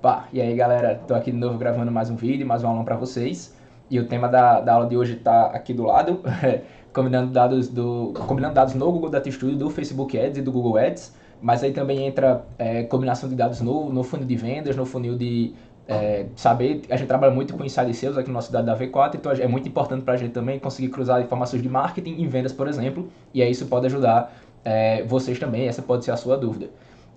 Opa, e aí galera, tô aqui de novo gravando mais um vídeo, mais um aulão para vocês. E o tema da aula de hoje tá aqui do lado, combinando dados no Google Data Studio, do Facebook Ads e do Google Ads. Mas aí também entra combinação de dados no funil de vendas, no funil de saber. A gente trabalha muito com Inside Sales aqui no nosso dado da V4, então é muito importante para a gente também conseguir cruzar informações de marketing em vendas, por exemplo. E aí isso pode ajudar vocês também, essa pode ser a sua dúvida.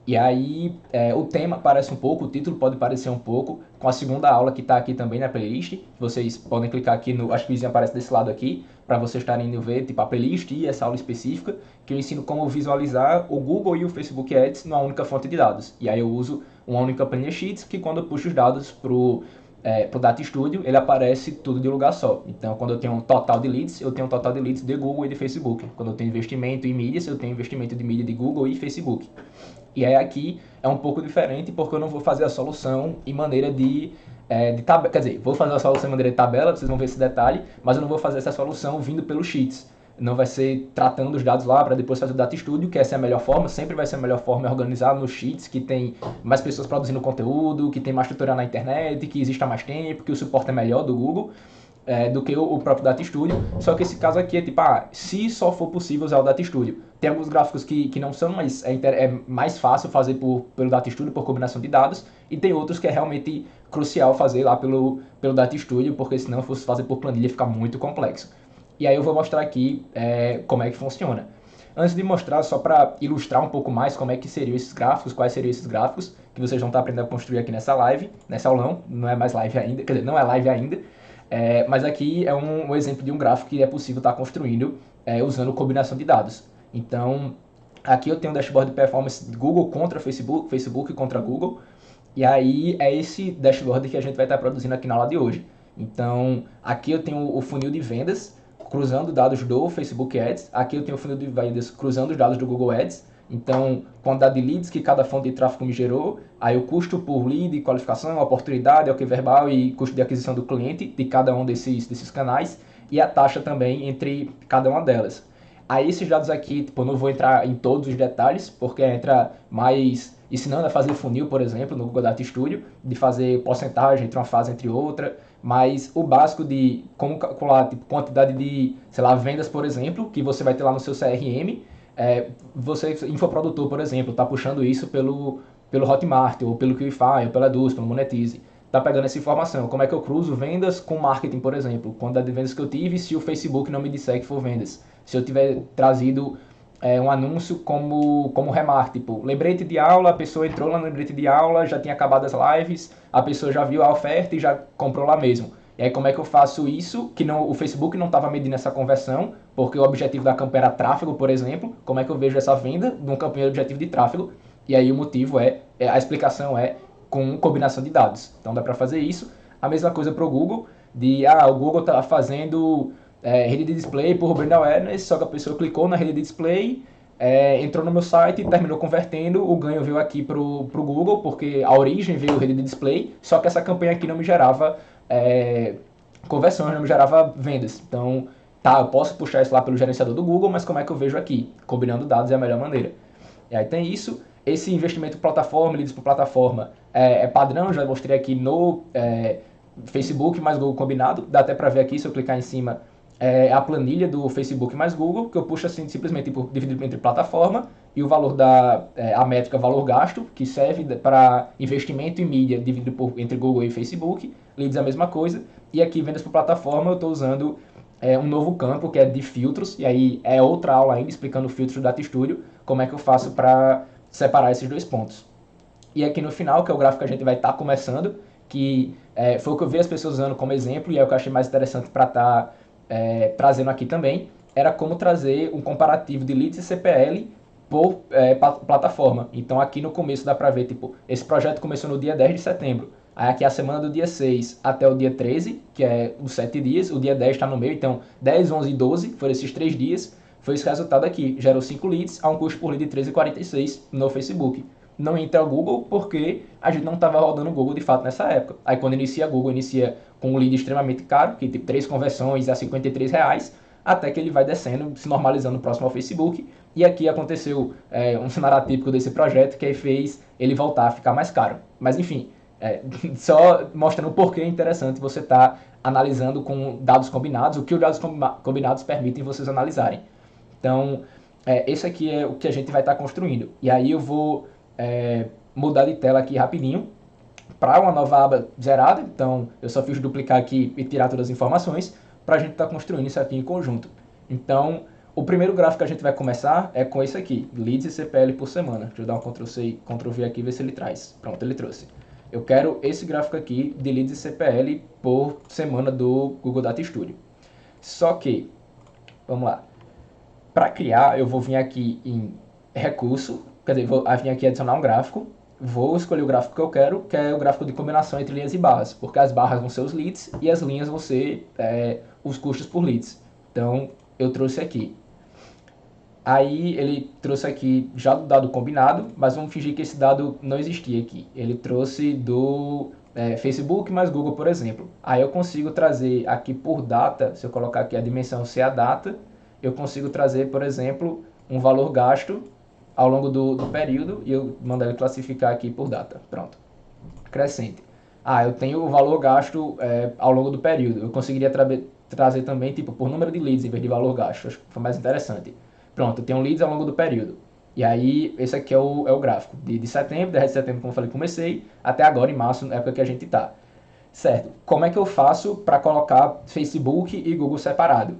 E aí, o tema parece um pouco, o título pode parecer um pouco, com a segunda aula que está aqui também na playlist. Vocês podem clicar aqui no, acho que o vizinho aparece desse lado aqui, para vocês estarem indo ver, tipo, a playlist e essa aula específica, que eu ensino como visualizar o Google e o Facebook Ads numa única fonte de dados. E aí eu uso uma única planilha Sheets, que quando eu puxo os dados pro Data Studio, ele aparece tudo de um lugar só. Então, quando eu tenho um total de leads, eu tenho um total de leads de Google e de Facebook. Quando eu tenho investimento em mídias, eu tenho investimento de mídia de Google e Facebook. E aí aqui é um pouco diferente porque eu não vou fazer a solução em maneira de tabela. Quer dizer, vou fazer a solução em maneira de tabela, vocês vão ver esse detalhe, mas eu não vou fazer essa solução vindo pelos Sheets. Não vai ser tratando os dados lá para depois fazer o Data Studio, que essa é a melhor forma, sempre vai ser a melhor forma organizar nos Sheets, que tem mais pessoas produzindo conteúdo, que tem mais tutorial na internet, que existe há mais tempo, que o suporte é melhor do Google. Do que o próprio Data Studio, só que esse caso aqui é tipo, se só for possível usar o Data Studio. Tem alguns gráficos que não são, mas é mais fácil fazer pelo Data Studio, por combinação de dados, e tem outros que é realmente crucial fazer lá pelo Data Studio, porque senão fosse fazer por planilha fica muito complexo. E aí eu vou mostrar aqui como é que funciona. Antes de mostrar, só para ilustrar um pouco mais como é que seriam esses gráficos, quais seriam esses gráficos, que vocês vão estar aprendendo a construir aqui nessa live, nessa aulão, não é mais live ainda, quer dizer, não é live ainda, mas aqui é um exemplo de um gráfico que é possível estar construindo usando combinação de dados. Então, aqui eu tenho um dashboard de performance de Google contra Facebook, Facebook contra Google, e aí é esse dashboard que a gente vai estar produzindo aqui na aula de hoje. Então, aqui eu tenho o funil de vendas, cruzando dados do Facebook Ads, aqui eu tenho o funil de vendas cruzando os dados do Google Ads, então, quantidade de leads que cada fonte de tráfego me gerou, aí o custo por lead, qualificação, oportunidade, ok verbal e custo de aquisição do cliente de cada um desses canais e a taxa também entre cada uma delas. Aí esses dados aqui, tipo, eu não vou entrar em todos os detalhes, porque entra mais ensinando a fazer funil, por exemplo, no Google Data Studio, de fazer porcentagem entre uma fase entre outra, mas o básico de como calcular tipo, quantidade de, sei lá, vendas, por exemplo, que você vai ter lá no seu CRM, você, infoprodutor, por exemplo, está puxando isso pelo Hotmart, ou pelo Qlify, ou pela Eduz, pelo Monetize. Está pegando essa informação. Como é que eu cruzo vendas com marketing, por exemplo? Quantidade de vendas que eu tive se o Facebook não me disser que for vendas. Se eu tiver trazido um anúncio como remarketing, tipo, lembrete de aula, a pessoa entrou lá no lembrete de aula, já tinha acabado as lives, a pessoa já viu a oferta e já comprou lá mesmo. E aí como é que eu faço isso, que o Facebook não estava medindo essa conversão, porque o objetivo da campanha era tráfego, por exemplo, como é que eu vejo essa venda numa campanha de objetivo de tráfego, e aí o motivo a explicação é com combinação de dados. Então dá para fazer isso. A mesma coisa para o Google, o Google está fazendo rede de display por brand awareness, só que a pessoa clicou na rede de display, entrou no meu site, terminou convertendo, o ganho veio aqui pro Google, porque a origem veio rede de display, só que essa campanha aqui não me gerava conversões, não me gerava vendas. Então, eu posso puxar isso lá pelo gerenciador do Google, mas como é que eu vejo aqui? Combinando dados é a melhor maneira. E aí tem isso. Esse investimento plataforma, leads por plataforma, é padrão, já mostrei aqui no Facebook mais Google combinado. Dá até para ver aqui, se eu clicar em cima, a planilha do Facebook mais Google, que eu puxo assim, simplesmente dividido entre plataforma, e o valor a métrica valor gasto, que serve para investimento em mídia dividido entre Google e Facebook. Leads é a mesma coisa. E aqui, vendas por plataforma, eu estou usando um novo campo, que é de filtros, e aí é outra aula ainda explicando filtros do Data Studio, como é que eu faço para separar esses dois pontos. E aqui no final, que é o gráfico que a gente vai estar começando, que foi o que eu vi as pessoas usando como exemplo, e é o que eu achei mais interessante para estar trazendo aqui também, era como trazer um comparativo de leads e CPL por plataforma. Então aqui no começo dá para ver, tipo, esse projeto começou no dia 10 de setembro, aí aqui a semana do dia 6 até o dia 13, que é os 7 dias, o dia 10 está no meio, então 10, 11 e 12 foram esses 3 dias, foi esse resultado aqui, gerou 5 leads a um custo por lead de 13,46 no Facebook. Não entra o Google porque a gente não estava rodando o Google de fato nessa época. Aí quando inicia Google, inicia com um lead extremamente caro, que tipo 3 conversões a R$53, até que ele vai descendo, se normalizando próximo ao Facebook. E aqui aconteceu um cenário atípico desse projeto, que aí fez ele voltar a ficar mais caro. Mas enfim, Só mostrando o porquê é interessante você estar analisando com dados combinados, o que os dados combinados permitem vocês analisarem. Então, esse aqui é o que a gente vai estar construindo. E aí eu vou mudar de tela aqui rapidinho para uma nova aba zerada. Então, eu só fiz duplicar aqui e tirar todas as informações para a gente estar construindo isso aqui em conjunto. Então, o primeiro gráfico que a gente vai começar é com esse aqui, leads e CPL por semana. Deixa eu dar um Ctrl+C e Ctrl+V aqui e ver se ele traz. Pronto, ele trouxe. Eu quero esse gráfico aqui de leads e CPL por semana do Google Data Studio. Só que, vamos lá. Para criar, eu vou vir aqui em recurso, quer dizer, vou vir aqui adicionar um gráfico, vou escolher o gráfico que eu quero, que é o gráfico de combinação entre linhas e barras, porque as barras vão ser os leads e as linhas vão ser os custos por leads. Então, eu trouxe aqui. Aí ele trouxe aqui já do dado combinado, mas vamos fingir que esse dado não existia aqui. Ele trouxe do Facebook mais Google, por exemplo. Aí eu consigo trazer aqui por data, se eu colocar aqui a dimensão ser a data, eu consigo trazer, por exemplo, um valor gasto ao longo do período e eu mando ele classificar aqui por data. Pronto. Crescente. Eu tenho o valor gasto ao longo do período. Eu conseguiria trazer também tipo por número de leads em vez de valor gasto. Acho que foi mais interessante. Pronto, eu tenho leads ao longo do período. E aí, esse aqui é o gráfico de setembro, de setembro, como eu falei, comecei, até agora, em março, na época que a gente está. Certo, como é que eu faço para colocar Facebook e Google separado?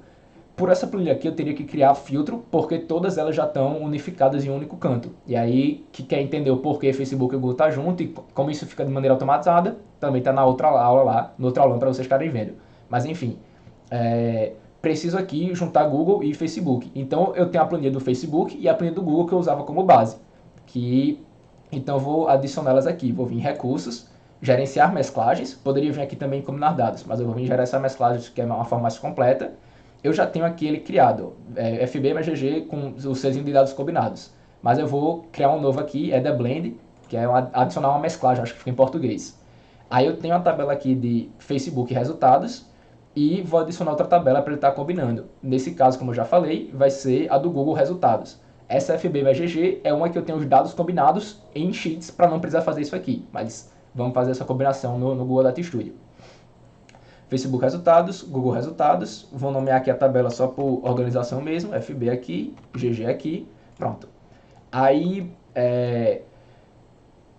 Por essa planilha aqui, eu teria que criar filtro, porque todas elas já estão unificadas em um único canto. E aí, que quer entender o porquê Facebook e Google estão junto e como isso fica de maneira automatizada, também está na outra aula lá, no outro aulão para vocês estarem vendo. Mas enfim, preciso aqui juntar Google e Facebook. Então eu tenho a planilha do Facebook e a planilha do Google que eu usava como base. Então eu vou adicioná-las aqui. Vou vir em recursos, gerenciar mesclagens. Poderia vir aqui também em combinar dados, mas eu vou vir em gerenciar mesclagens, que é uma forma mais completa. Eu já tenho aqui ele criado, FB mais GG com o sezinho de dados combinados. Mas eu vou criar um novo aqui, The Blend, que é adicionar uma mesclagem, acho que fica em português. Aí eu tenho a tabela aqui de Facebook resultados, e vou adicionar outra tabela para ele estar combinando. Nesse caso, como eu já falei, vai ser a do Google Resultados. Essa FB by GG é uma que eu tenho os dados combinados em sheets para não precisar fazer isso aqui, mas vamos fazer essa combinação no Google Data Studio. Facebook Resultados, Google Resultados, vou nomear aqui a tabela só por organização mesmo, FB aqui, GG aqui, pronto. Aí,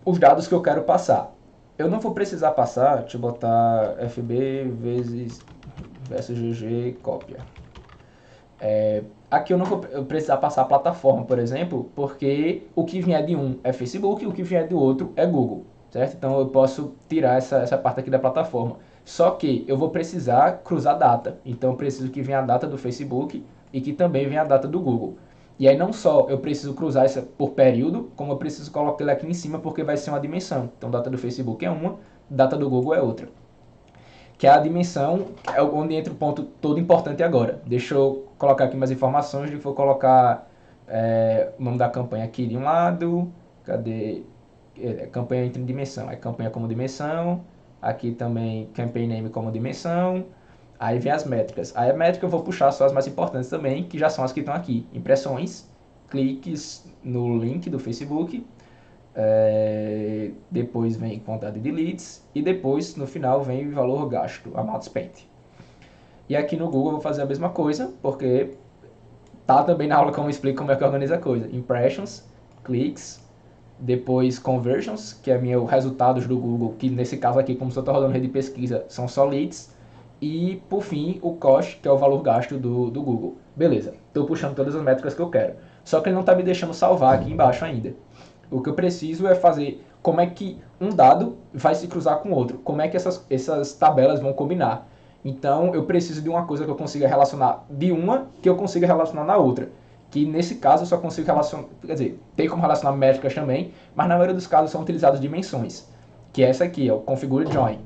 os dados que eu quero passar. Eu não vou precisar passar, deixa eu botar FB vezes versus GG cópia. Aqui eu não vou precisar passar a plataforma, por exemplo, porque o que vier de um é Facebook e o que vier do outro é Google, certo? Então eu posso tirar essa parte aqui da plataforma. Só que eu vou precisar cruzar data, então eu preciso que venha a data do Facebook e que também venha a data do Google. E aí não só eu preciso cruzar essa por período, como eu preciso colocar ele aqui em cima porque vai ser uma dimensão. Então data do Facebook é uma, data do Google é outra. Que é a dimensão, é onde entra o ponto todo importante agora. Deixa eu colocar aqui mais informações, vou colocar o nome da campanha aqui de um lado, cadê? Campanha entre dimensão, campanha como dimensão, aqui também campaign name como dimensão, aí vem as métricas. Aí a métrica eu vou puxar só as mais importantes também, que já são as que estão aqui. Impressões, cliques no link do Facebook, depois vem quantidade de leads e depois no final vem o valor gasto, amount spent. E aqui no Google eu vou fazer a mesma coisa, porque tá também na aula como eu explico como é que organiza a coisa. Impressions, cliques, depois conversions, que é meus resultados do Google, que nesse caso aqui, como se eu estou rodando rede de pesquisa, são só leads. E por fim o cost, que é o valor gasto do Google. Beleza, estou puxando todas as métricas que eu quero. Só que ele não está me deixando salvar aqui embaixo ainda. O que eu preciso é fazer como é que um dado vai se cruzar com o outro, como é que essas tabelas vão combinar. Então eu preciso de uma coisa que eu consiga relacionar de uma que eu consiga relacionar na outra. Que nesse caso eu só consigo relacionar, quer dizer, tem como relacionar métricas também, mas na maioria dos casos são utilizadas dimensões, que é essa aqui, é o configure join.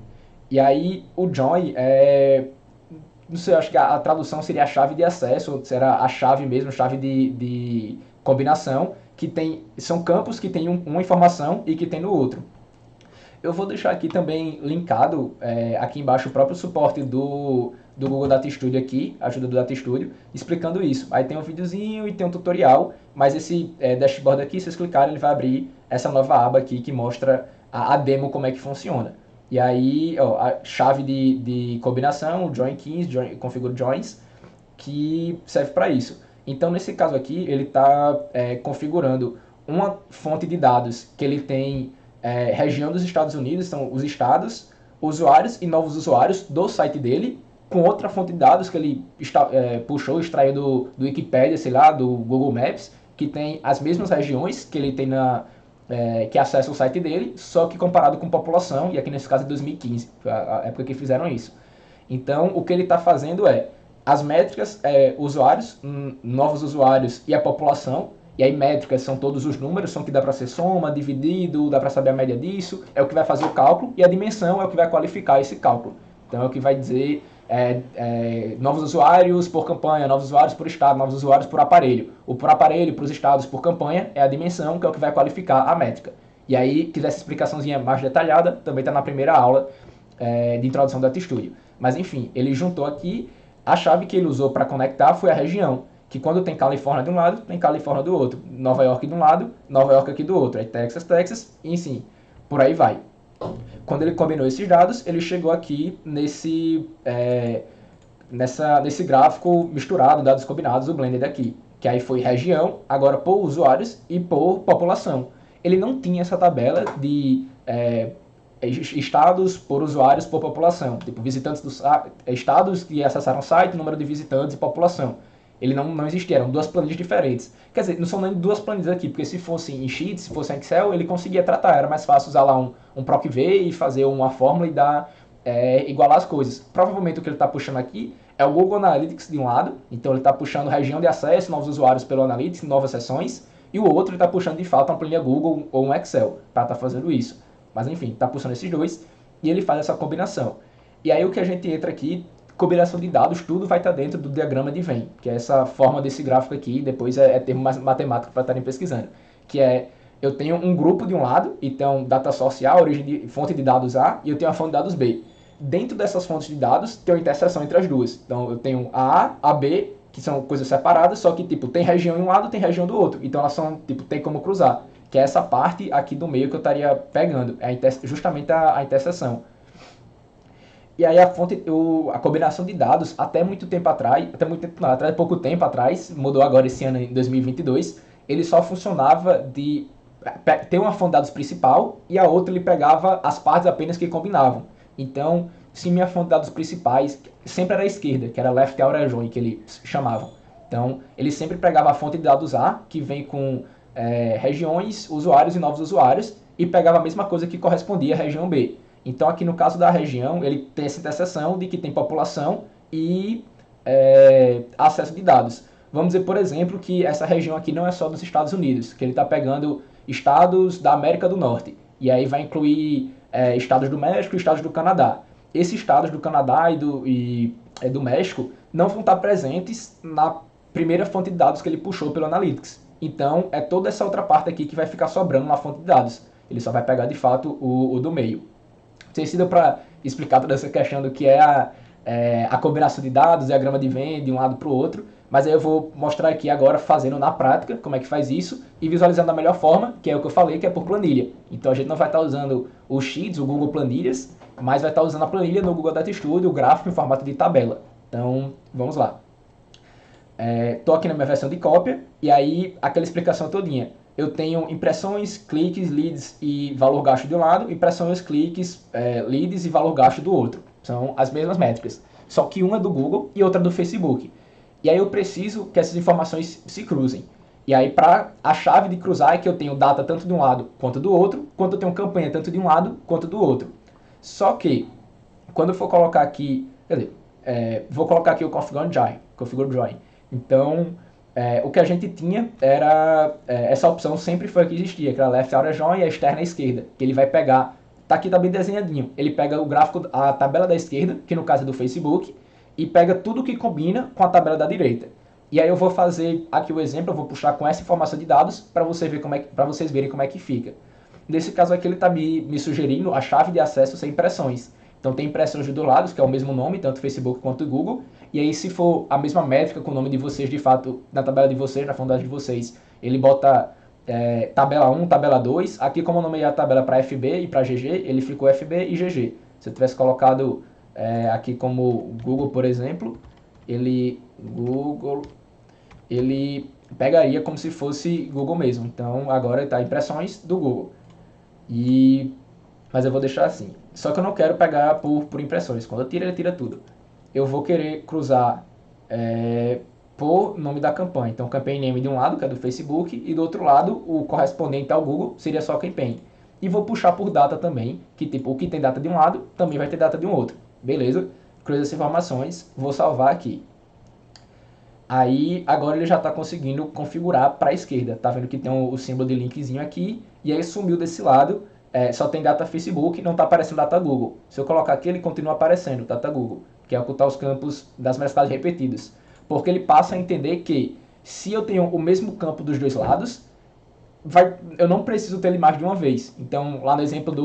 E aí o join não sei, acho que a tradução seria a chave de acesso, ou será a chave mesmo, chave de combinação, que são campos que tem uma informação e que tem no outro. Eu vou deixar aqui também linkado, aqui embaixo, o próprio suporte do Google Data Studio aqui, ajuda do Data Studio, explicando isso. Aí tem um videozinho e tem um tutorial, mas esse dashboard aqui, se vocês clicarem, ele vai abrir essa nova aba aqui que mostra a demo como é que funciona. E aí, ó, a chave de combinação, o join keys, configure joins, que serve para isso. Então, nesse caso aqui, ele está configurando uma fonte de dados que ele tem região dos Estados Unidos, são os estados, usuários e novos usuários do site dele, com outra fonte de dados que ele puxou, extraiu do Wikipedia, sei lá, do Google Maps, que tem as mesmas regiões que ele tem que acessa o site dele, só que comparado com população, e aqui nesse caso é 2015, a época que fizeram isso. Então, o que ele está fazendo as métricas, usuários, novos usuários e a população, e aí métricas são todos os números, são que dá para ser soma, dividido, dá para saber a média disso, é o que vai fazer o cálculo, e a dimensão é o que vai qualificar esse cálculo. Então é o que vai dizer novos usuários por campanha, novos usuários por estado, novos usuários por aparelho. O por aparelho, para os estados por campanha, é a dimensão, que é o que vai qualificar a métrica. E aí, quiser essa explicaçãozinha mais detalhada, também está na primeira aula de introdução do DataStudio. Mas enfim, ele juntou aqui, a chave que ele usou para conectar foi a região, que quando tem Califórnia de um lado, tem Califórnia do outro. Nova York de um lado, Nova York aqui do outro. Aí Texas, Texas, e sim, por aí vai. Quando ele combinou esses dados, ele chegou aqui nesse gráfico misturado, dados combinados, o blended aqui. Que aí foi região, agora por usuários e por população. Ele não tinha essa tabela de estados por usuários por população. Tipo, visitantes dos estados que acessaram o site, número de visitantes e população. Ele não existia, eram duas planilhas diferentes. Quer dizer, não são nem duas planilhas aqui, porque se fosse em Sheets, se fosse em Excel, ele conseguia tratar. Era mais fácil usar lá um PROC-V e fazer uma fórmula e dar, igualar as coisas. Provavelmente o que ele está puxando aqui é o Google Analytics de um lado, então ele está puxando região de acesso, novos usuários pelo Analytics, novas sessões, e o outro ele está puxando de fato uma planilha Google ou um Excel para estar fazendo isso. Mas enfim, está puxando esses dois e ele faz essa combinação. E aí o que a gente entra aqui, combinação de dados, tudo vai estar dentro do diagrama de Venn, que é essa forma desse gráfico aqui, depois é termo matemático para estarem pesquisando, que é, eu tenho um grupo de um lado, então data source A, fonte de dados A, e eu tenho a fonte de dados B. Dentro dessas fontes de dados, tem uma interseção entre as duas. Então eu tenho a A, a B, que são coisas separadas, só que tipo, tem região em um lado, tem região do outro. Então elas são, tipo, tem como cruzar, que é essa parte aqui do meio que eu estaria pegando, justamente a interseção. E aí a combinação de dados, até pouco tempo atrás, mudou agora esse ano em 2022, ele só funcionava de ter uma fonte de dados principal e a outra ele pegava as partes apenas que combinavam. Então, se minha fonte de dados principais sempre era a esquerda, que era left outer join, que eles chamavam. Então, ele sempre pegava a fonte de dados A, que vem com regiões, usuários e novos usuários, e pegava a mesma coisa que correspondia à região B. Então, aqui no caso da região, ele tem essa interseção de que tem população e acesso de dados. Vamos dizer, por exemplo, que essa região aqui não é só dos Estados Unidos, que ele está pegando estados da América do Norte. E aí vai incluir estados do México e estados do Canadá. Esses estados do Canadá e do México não vão estar presentes na primeira fonte de dados que ele puxou pelo Analytics. Então, é toda essa outra parte aqui que vai ficar sobrando na fonte de dados. Ele só vai pegar, de fato, o do meio. Não sei se deu para explicar toda essa questão do que é a combinação de dados, diagrama de Venn de um lado para o outro, mas aí eu vou mostrar aqui agora fazendo na prática como é que faz isso e visualizando da melhor forma, que é o que eu falei, que é por planilha. Então a gente não vai estar usando o Sheets, o Google Planilhas, mas vai estar usando a planilha no Google Data Studio, o gráfico em formato de tabela. Então, vamos lá. Estou aqui na minha versão de cópia, e aí aquela explicação todinha. Eu tenho impressões, cliques, leads e valor gasto de um lado, impressões, cliques, leads e valor gasto do outro. São as mesmas métricas, só que uma é do Google e outra do Facebook. E aí eu preciso que essas informações se cruzem. E aí para a chave de cruzar é que eu tenho data tanto de um lado quanto do outro, quanto eu tenho campanha tanto de um lado quanto do outro. Só que, quando eu for colocar aqui, vou colocar aqui o Configure Join. Então, o que a gente tinha era, essa opção sempre foi a que existia, que era Left Outer Join e a externa à esquerda, que ele vai pegar, tá aqui tá bem desenhadinho, ele pega o gráfico, a tabela da esquerda, que no caso é do Facebook, e pega tudo que combina com a tabela da direita. E aí eu vou fazer aqui o exemplo, eu vou puxar com essa informação de dados para vocês verem como é que fica. Nesse caso aqui ele está me sugerindo a chave de acesso sem impressões. Então tem impressões de dois lados, que é o mesmo nome, tanto Facebook quanto Google. E aí se for a mesma métrica com o nome de vocês, de fato, na tabela de vocês, na fonte de vocês, ele bota tabela 1, tabela 2. Aqui, como eu nomeei a tabela para FB e para GG, ele ficou FB e GG. Se eu tivesse colocado aqui como Google, por exemplo, Google, ele pegaria como se fosse Google mesmo. Então, agora está impressões do Google. Mas eu vou deixar assim. Só que eu não quero pegar por impressões. Quando eu tiro, ele tira tudo. Eu vou querer cruzar por nome da campanha. Então, campaign name de um lado, que é do Facebook, e do outro lado, o correspondente ao Google seria só campaign. E vou puxar por data também, que tipo, o que tem data de um lado, também vai ter data de um outro. Beleza? Cruzo essas informações, vou salvar aqui. Aí, agora ele já está conseguindo configurar para a esquerda. Tá vendo que tem o símbolo de linkzinho aqui, e aí sumiu desse lado. Só tem data Facebook, não está aparecendo data Google. Se eu colocar aqui, ele continua aparecendo, data Google, que é ocultar os campos das mensagens repetidas. Porque ele passa a entender que se eu tenho o mesmo campo dos dois lados, eu não preciso ter ele mais de uma vez. Então, lá no exemplo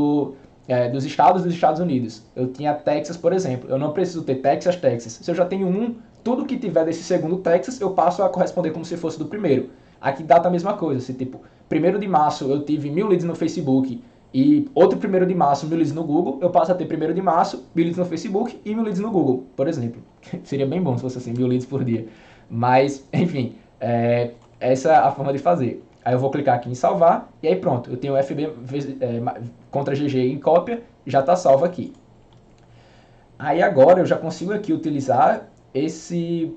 dos Estados Unidos, eu tinha Texas, por exemplo. Eu não preciso ter Texas, Texas. Se eu já tenho tudo que tiver desse segundo Texas, eu passo a corresponder como se fosse do primeiro. Aqui data a mesma coisa. Se tipo, 1º de março eu tive 1000 leads no Facebook e outro 1º de março 1000 leads no Google, eu passo a ter 1º de março 1000 leads no Facebook e 1000 leads no Google, por exemplo. Seria bem bom se fosse assim, 1000 leads por dia. Mas, enfim, essa é a forma de fazer. Aí eu vou clicar aqui em salvar e aí pronto, eu tenho o FB contra GG em cópia, já está salvo aqui. Aí agora eu já consigo aqui utilizar esse...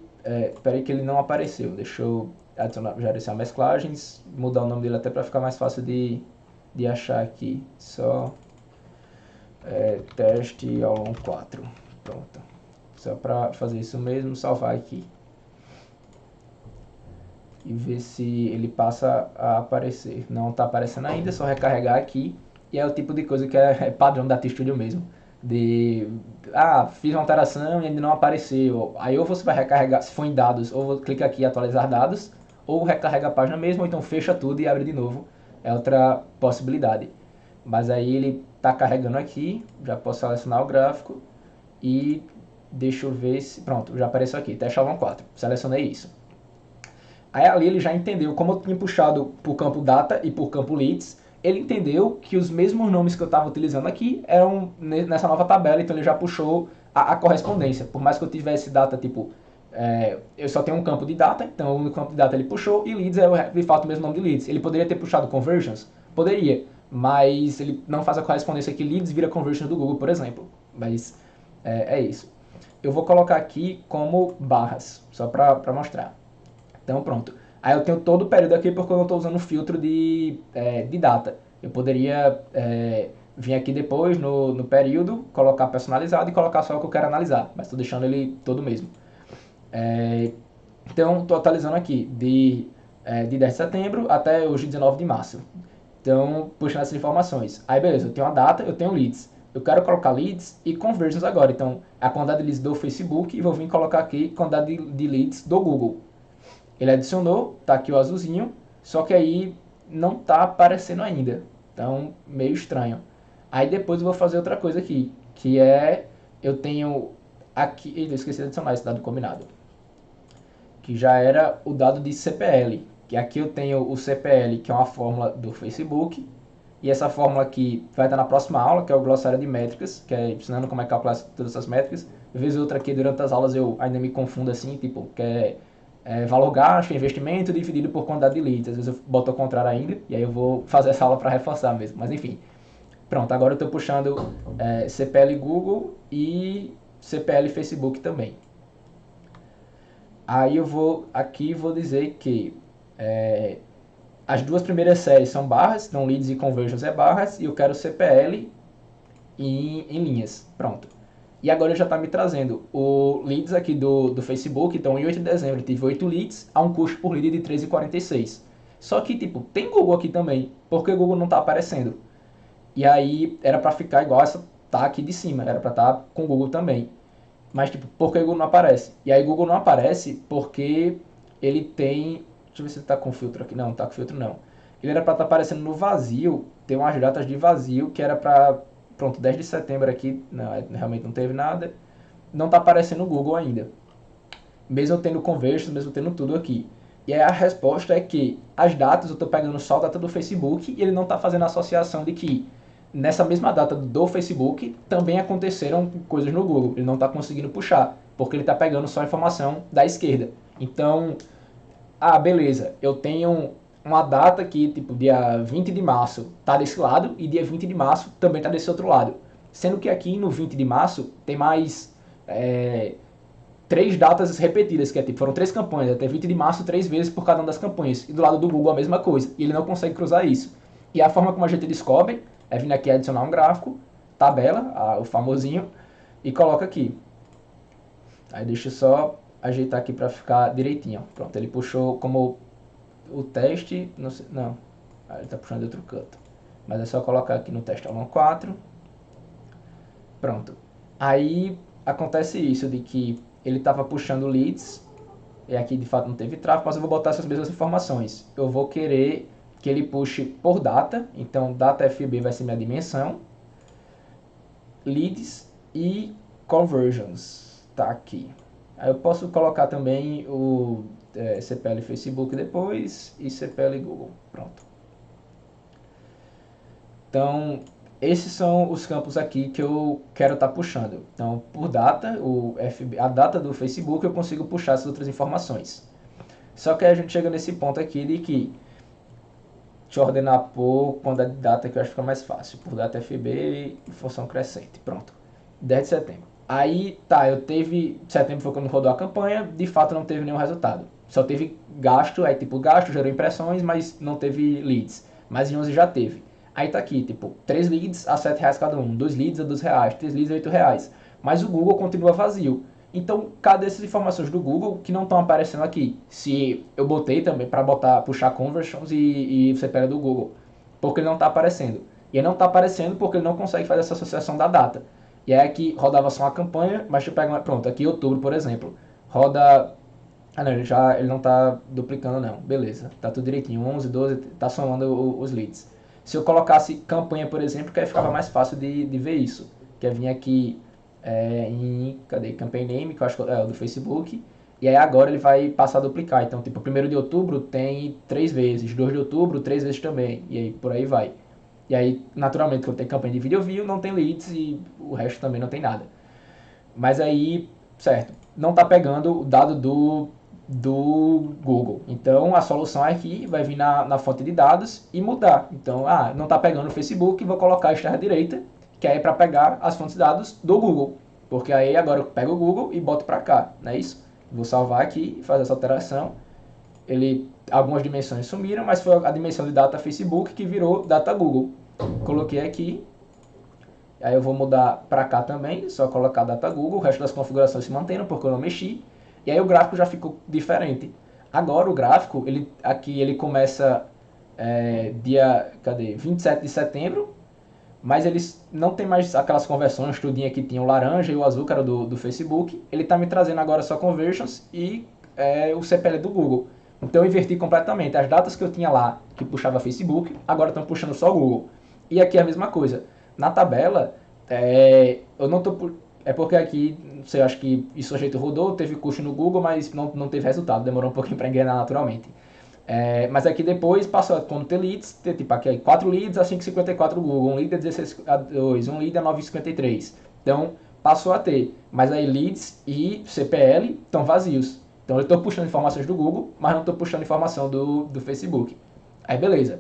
peraí que ele não apareceu, deixa eu adicionar mesclagens, mudar o nome dele até para ficar mais fácil de achar aqui, só teste aulão 4, pronto, só para fazer isso mesmo, salvar aqui e ver se ele passa a aparecer. Não está aparecendo ainda, é só recarregar aqui e é o tipo de coisa que é padrão da T-Studio mesmo, fiz uma alteração e ainda não apareceu, aí ou você vai recarregar, se for em dados, ou clica aqui em atualizar dados, ou recarrega a página mesmo, ou então fecha tudo e abre de novo, é outra possibilidade. Mas aí ele está carregando aqui, já posso selecionar o gráfico e deixa eu ver se, pronto, já apareceu aqui, teste aulão 4, selecionei isso. Aí ali ele já entendeu, como eu tinha puxado por campo data e por campo leads, ele entendeu que os mesmos nomes que eu estava utilizando aqui eram nessa nova tabela, então ele já puxou a correspondência. Por mais que eu tivesse data, tipo, eu só tenho um campo de data, então no campo de data ele puxou, e leads é de fato o mesmo nome de leads. Ele poderia ter puxado conversions? Poderia, mas ele não faz a correspondência que leads vira conversions do Google, por exemplo. Mas é isso. Eu vou colocar aqui como barras, só para mostrar. Então pronto. Aí eu tenho todo o período aqui porque eu não estou usando o filtro de data. Eu poderia vir aqui depois no período, colocar personalizado e colocar só o que eu quero analisar. Mas estou deixando ele todo mesmo. Então estou atualizando aqui de 10 de setembro até hoje 19 de março. Então puxando essas informações. Aí beleza, eu tenho a data, eu tenho leads. Eu quero colocar leads e conversions agora. Então a quantidade de leads do Facebook e vou vir colocar aqui a quantidade de leads do Google. Ele adicionou, tá aqui o azulzinho, só que aí não tá aparecendo ainda. Então, meio estranho. Aí depois eu vou fazer outra coisa aqui, que eu tenho aqui, eu esqueci de adicionar esse dado combinado, que já era o dado de CPL, que aqui eu tenho o CPL, que é uma fórmula do Facebook, e essa fórmula aqui vai estar na próxima aula, que é o glossário de métricas, que é ensinando como é calcular todas essas métricas. Às vezes outra aqui durante as aulas eu ainda me confundo assim, tipo, que é valor gasto, investimento dividido por quantidade de leads. Às vezes eu boto ao contrário ainda, e aí eu vou fazer essa aula para reforçar mesmo. Mas enfim, pronto, agora eu estou puxando CPL Google e CPL Facebook também. Aí eu vou dizer que as duas primeiras séries são barras, então leads e conversions é barras, e eu quero CPL em linhas. Pronto. E agora já está me trazendo o leads aqui do Facebook. Então, em 8 de dezembro, tive 8 leads a um custo por lead de R$ 13,46. Só que, tipo, tem Google aqui também, porque o Google não está aparecendo. E aí, era para ficar igual essa tá aqui de cima, era para estar com o Google também. Mas, tipo, por que o Google não aparece? E aí, o Google não aparece porque ele tem... Deixa eu ver se ele está com filtro aqui. Não, não está com filtro, não. Ele era para estar aparecendo no vazio, tem umas datas de vazio que era para... Pronto, 10 de setembro aqui, não, realmente não teve nada. Não está aparecendo no Google ainda. Mesmo eu tendo conversions, mesmo tendo tudo aqui. E aí a resposta é que as datas eu estou pegando só a data do Facebook e ele não está fazendo a associação de que nessa mesma data do Facebook também aconteceram coisas no Google. Ele não está conseguindo puxar, porque ele está pegando só a informação da esquerda. Então, beleza, eu tenho uma data que, tipo, dia 20 de março tá desse lado e dia 20 de março também tá desse outro lado. Sendo que aqui no 20 de março tem mais 3 datas repetidas, que é tipo, foram 3 campanhas, até 20 de março 3 vezes por cada uma das campanhas. E do lado do Google a mesma coisa, e ele não consegue cruzar isso. E a forma como a gente descobre é vir aqui adicionar um gráfico, tabela, o famosinho, e coloca aqui. Aí deixa eu só ajeitar aqui para ficar direitinho. Pronto, ele puxou como o teste, não, ele está puxando de outro canto. Mas é só colocar aqui no teste aula 4. Pronto. Aí acontece isso, de que ele estava puxando leads, e aqui de fato não teve tráfego, mas eu vou botar essas mesmas informações. Eu vou querer que ele puxe por data, então data FB vai ser minha dimensão, leads e conversions, tá aqui. Aí eu posso colocar também o CPL Facebook depois e CPL Google, pronto. Então, esses são os campos aqui que eu quero estar puxando. Então, por data, a data do Facebook, eu consigo puxar essas outras informações. Só que aí a gente chega nesse ponto aqui de que, deixa eu ordenar por quantidade de data que eu acho que fica mais fácil. Por data FB e função crescente. Pronto. 10 de setembro. Aí, setembro foi quando rodou a campanha, de fato não teve nenhum resultado. Só teve gasto, gasto gerou impressões, mas não teve leads. Mas em 11 já teve. Aí tá aqui, 3 leads a R$7 cada um, 2 leads a R$2, 3 leads a R$8. Mas o Google continua vazio. Então, cadê essas informações do Google que não estão aparecendo aqui? Se eu botei também para puxar conversions e você pega do Google. Porque ele não está aparecendo. E ele não está aparecendo porque ele não consegue fazer essa associação da data. E aí aqui rodava só uma campanha, mas deixa eu pegar pronto, aqui outubro, por exemplo. Roda. Não, ele não está duplicando não. Beleza, tá tudo direitinho. 11, 12, tá somando os leads. Se eu colocasse campanha, por exemplo, que aí ficava mais fácil de ver isso. Que é vir aqui cadê? Campaign Name, que eu acho que é o do Facebook. E aí agora ele vai passar a duplicar. Então, 1º de outubro tem 3 vezes, 2 de outubro 3 vezes também. E aí por aí vai. E aí, naturalmente, quando tem campanha de video view, não tem leads e o resto também não tem nada. Mas aí, certo, não está pegando o dado do Google. Então, a solução aqui vai vir na fonte de dados e mudar. Então, não está pegando o Facebook, vou colocar a externa direita, que aí é para pegar as fontes de dados do Google. Porque aí agora eu pego o Google e boto para cá, não é isso? Vou salvar aqui e fazer essa alteração. Algumas dimensões sumiram, mas foi a dimensão de data Facebook que virou data Google. Coloquei aqui. Aí eu vou mudar para cá também, só colocar data Google. O resto das configurações se mantendo porque eu não mexi. E aí o gráfico já ficou diferente. Agora o gráfico, ele começa dia 27 de setembro, mas eles não tem mais aquelas conversões, tudinho que tinha o laranja e o azul, que era do Facebook. Ele está me trazendo agora só conversions e o CPL do Google. Então eu inverti completamente. As datas que eu tinha lá, que puxava Facebook, agora estão puxando só o Google. E aqui é a mesma coisa. Na tabela, eu não estou... É porque aqui, não sei, acho que isso a gente rodou, teve custo no Google, mas não teve resultado. Demorou um pouquinho para engrenar naturalmente. Mas aqui depois passou, quando tem leads, aqui 4 leads a 5,54 no Google, um lead a 16 a 2, um lead a 9,53. Então, passou a ter. Mas aí leads e CPL estão vazios. Então eu estou puxando informações do Google, mas não estou puxando informação do Facebook. Aí beleza.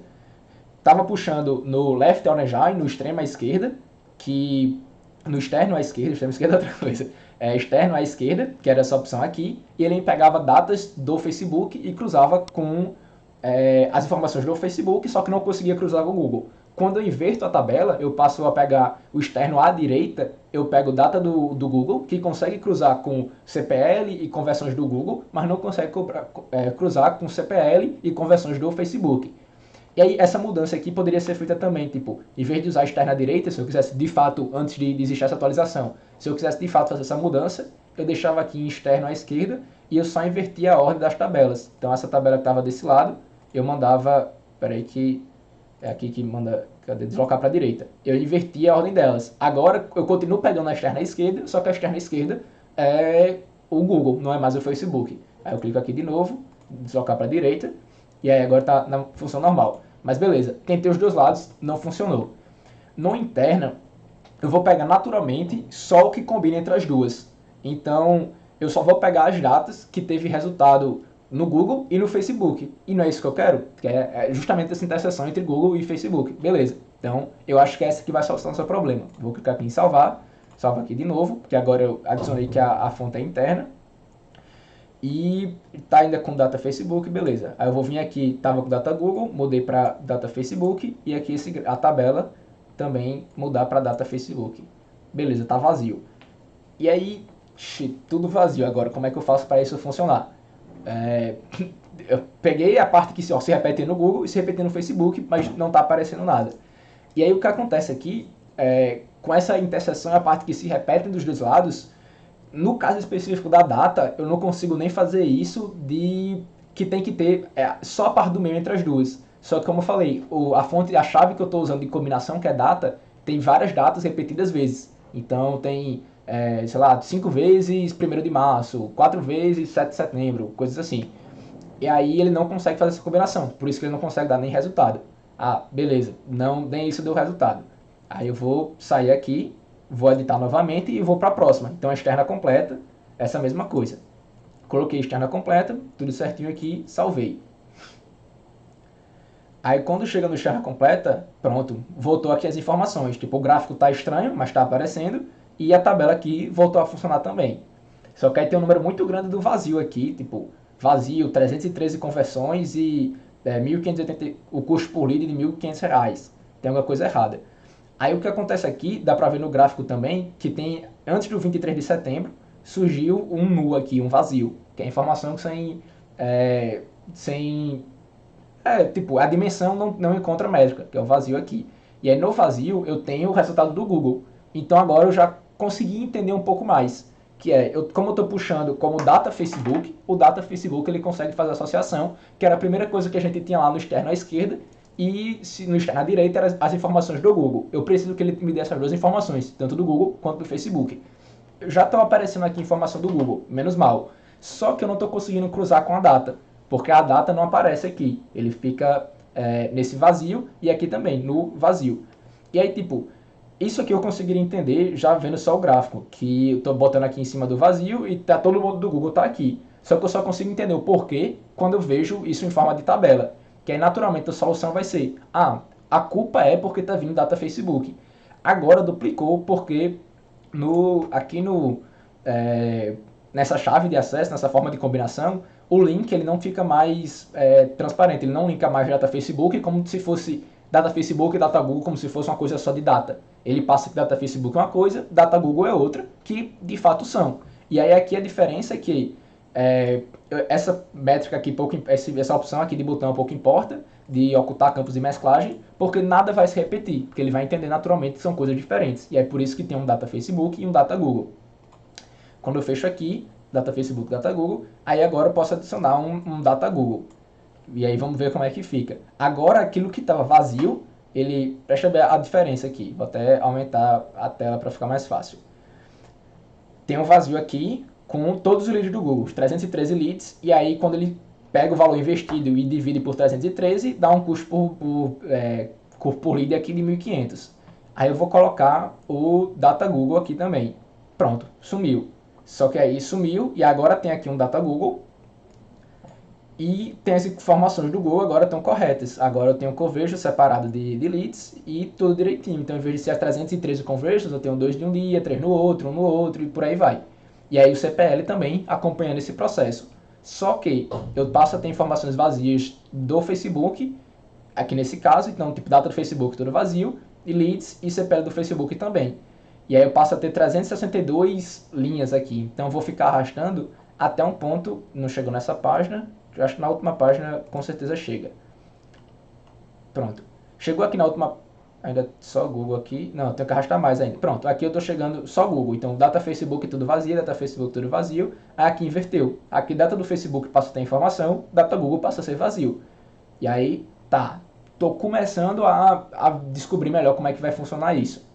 Estava puxando no left on engine, no extremo à esquerda, que no externo à esquerda, extremo à esquerda é outra coisa. Externo à esquerda, que era essa opção aqui, e ele pegava datas do Facebook e cruzava com as informações do Facebook, só que não conseguia cruzar com o Google. Quando eu inverto a tabela, eu passo a pegar o externo à direita, eu pego data do Google, que consegue cruzar com CPL e conversões do Google, mas não consegue cruzar com CPL e conversões do Facebook. E aí essa mudança aqui poderia ser feita também, em vez de usar a externa à direita, se eu quisesse de fato, antes de existir essa atualização, se eu quisesse de fato fazer essa mudança, eu deixava aqui em externo à esquerda e eu só invertia a ordem das tabelas. Então essa tabela que estava desse lado, eu mandava, peraí que é aqui que manda deslocar para a direita. Eu invertia a ordem delas. Agora eu continuo pegando a externa à esquerda, só que a externa à esquerda é o Google, não é mais o Facebook. Aí eu clico aqui de novo deslocar para a direita, e aí agora está na função normal. Mas beleza, tentei os dois lados, não funcionou. No interna, eu vou pegar naturalmente só o que combina entre as duas. Então, eu só vou pegar as datas que teve resultado no Google e no Facebook. E não é isso que eu quero, que é justamente essa interseção entre Google e Facebook. Beleza. Então, eu acho que essa que vai solucionar o seu problema. Vou clicar aqui em salvar. Salva aqui de novo, porque agora eu adicionei que a fonte é interna. E tá ainda com data Facebook, beleza. Aí eu vou vir aqui, tava com data Google, mudei para data Facebook. E aqui a tabela também mudar para data Facebook. Beleza, tá vazio. E aí, tudo vazio agora. Como é que eu faço para isso funcionar? Eu peguei a parte que se repete no Google e se repete no Facebook, mas não está aparecendo nada. E aí o que acontece aqui, com essa interseção, a parte que se repete dos dois lados, no caso específico da data, eu não consigo nem fazer isso de que tem que ter só a parte do meio entre as duas. Só que como eu falei, a chave que eu estou usando de combinação, que é data, tem várias datas repetidas vezes. Então tem, sei lá, 5 vezes 1º de março, 4 vezes 7 de setembro, coisas assim. E aí ele não consegue fazer essa combinação, por isso que ele não consegue dar nem resultado. Ah, beleza, não, nem isso deu resultado. Aí eu vou sair aqui, vou editar novamente e vou para a próxima. Então a externa completa, essa mesma coisa. Coloquei externa completa, tudo certinho aqui, salvei. Aí quando chega no externa completa, pronto, voltou aqui as informações. Tipo, o gráfico está estranho, mas está aparecendo. E a tabela aqui voltou a funcionar também. Só que aí tem um número muito grande do vazio aqui, tipo, vazio, 313 conversões e 1.580, o custo por lead de R$1.500. Tem alguma coisa errada. Aí o que acontece aqui, dá pra ver no gráfico também, que tem, antes do 23 de setembro, surgiu um nu aqui, um vazio, que é informação que tipo, a dimensão não encontra métrica, que é o vazio aqui. E aí no vazio eu tenho o resultado do Google. Então agora eu já consegui entender um pouco mais, que como eu estou puxando como data Facebook, o data Facebook ele consegue fazer associação, que era a primeira coisa que a gente tinha lá no externo à esquerda, e no externo à direita eram as informações do Google. Eu preciso que ele me dê essas duas informações, tanto do Google quanto do Facebook. Já estão aparecendo aqui informação do Google, menos mal. Só que eu não estou conseguindo cruzar com a data, porque a data não aparece aqui. Ele fica nesse vazio e aqui também, no vazio. E aí, tipo, isso aqui eu conseguiria entender já vendo só o gráfico, que eu tô botando aqui em cima do vazio e tá todo mundo do Google tá aqui. Só que eu só consigo entender o porquê quando eu vejo isso em forma de tabela. Que aí naturalmente a solução vai ser, a culpa é porque tá vindo data Facebook. Agora duplicou porque aqui nessa chave de acesso, nessa forma de combinação, o link ele não fica mais transparente, ele não linka mais data Facebook como se fosse data Facebook e data Google como se fosse uma coisa só de data. Ele passa que data Facebook é uma coisa, data Google é outra, que de fato são. E aí aqui a diferença é que essa métrica aqui, essa opção aqui de botão pouco importa, de ocultar campos de mesclagem, porque nada vai se repetir, porque ele vai entender naturalmente que são coisas diferentes. E é por isso que tem um data Facebook e um data Google. Quando eu fecho aqui, data Facebook, data Google, aí agora eu posso adicionar um data Google. E aí vamos ver como é que fica. Agora aquilo que estava vazio, presta bem a diferença aqui. Vou até aumentar a tela para ficar mais fácil. Tem um vazio aqui com todos os leads do Google, os 313 leads, e aí quando ele pega o valor investido e divide por 313, dá um custo por lead aqui de 1.500. Aí eu vou colocar o data Google aqui também. Pronto, sumiu. Só que aí sumiu e agora tem aqui um data Google e tem as informações do Google agora estão corretas. Agora eu tenho conversion separado de leads e tudo direitinho. Então, em vez de ser as 313 conversions, eu tenho 2 de um dia, 3 no outro, 1 no outro e por aí vai. E aí o CPL também acompanhando esse processo. Só que eu passo a ter informações vazias do Facebook, aqui nesse caso, então tipo data do Facebook tudo vazio, e leads e CPL do Facebook também. E aí eu passo a ter 362 linhas aqui. Então eu vou ficar arrastando até um ponto, não chegou nessa página, eu acho que na última página com certeza chega. Pronto. Chegou aqui na última, ainda só Google aqui, não, tenho que arrastar mais ainda. Pronto, aqui eu tô chegando só Google, então data Facebook tudo vazio, data Facebook tudo vazio, aqui inverteu. Aqui data do Facebook passa a ter informação, data Google passa a ser vazio. E aí, tá, tô começando a descobrir melhor como é que vai funcionar isso.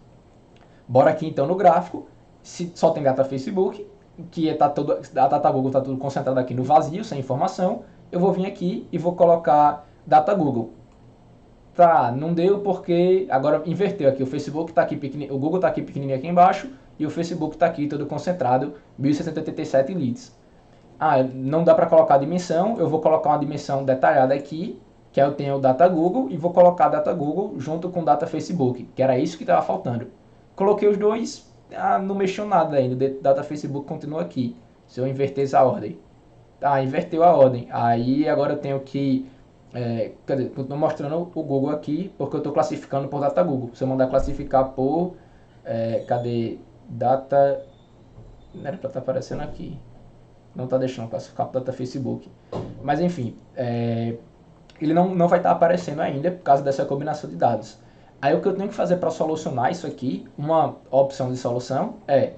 Bora aqui então no gráfico, se só tem data Facebook, que a data Google está tudo concentrado aqui no vazio, sem informação, eu vou vir aqui e vou colocar data Google. Tá, não deu porque agora inverteu aqui, o Facebook tá aqui pequenininho, o Google tá aqui pequenininho aqui embaixo e o Facebook tá aqui todo concentrado, 1687 leads. Ah, não dá para colocar a dimensão, eu vou colocar uma dimensão detalhada aqui, que aí eu tenho o data Google e vou colocar data Google junto com data Facebook, que era isso que estava faltando. Coloquei os dois, não mexeu nada ainda, o data Facebook continua aqui, se eu inverter essa ordem. Inverteu a ordem, aí agora eu tenho que, quer dizer, estou mostrando o Google aqui, porque eu estou classificando por data Google. Se eu mandar classificar por, cadê, data, não era para estar aparecendo aqui. Não está deixando classificar para data Facebook. Mas enfim, ele não vai estar aparecendo ainda por causa dessa combinação de dados. Aí o que eu tenho que fazer para solucionar isso aqui, uma opção de solução é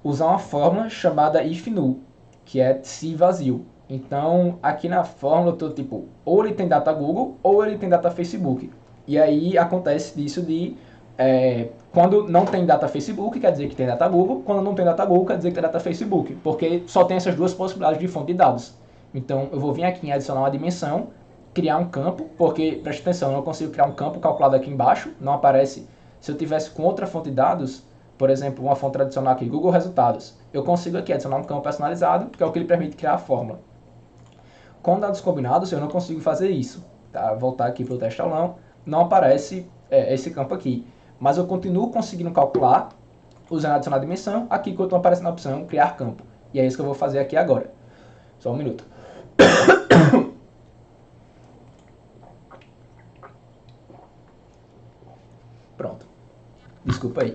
usar uma fórmula chamada if null, que é se vazio. Então aqui na fórmula eu estou tipo, ou ele tem data Google ou ele tem data Facebook. E aí acontece disso de quando não tem data Facebook, quer dizer que tem data Google. Quando não tem data Google, quer dizer que tem data Facebook. Porque só tem essas duas possibilidades de fonte de dados. Então, eu vou vir aqui em adicionar uma dimensão, criar um campo, porque, preste atenção, eu não consigo criar um campo calculado aqui embaixo, não aparece. Se eu tivesse com outra fonte de dados, por exemplo, uma fonte tradicional aqui, Google Resultados, eu consigo aqui adicionar um campo personalizado, que é o que ele permite criar a fórmula. Com dados combinados, eu não consigo fazer isso. Tá? Voltar aqui para o teste aulão, não aparece esse campo aqui. Mas eu continuo conseguindo calcular usando adicionar dimensão, aqui que eu estou aparecendo a opção criar campo. E é isso que eu vou fazer aqui agora. Só um minuto. Pronto. Desculpa aí.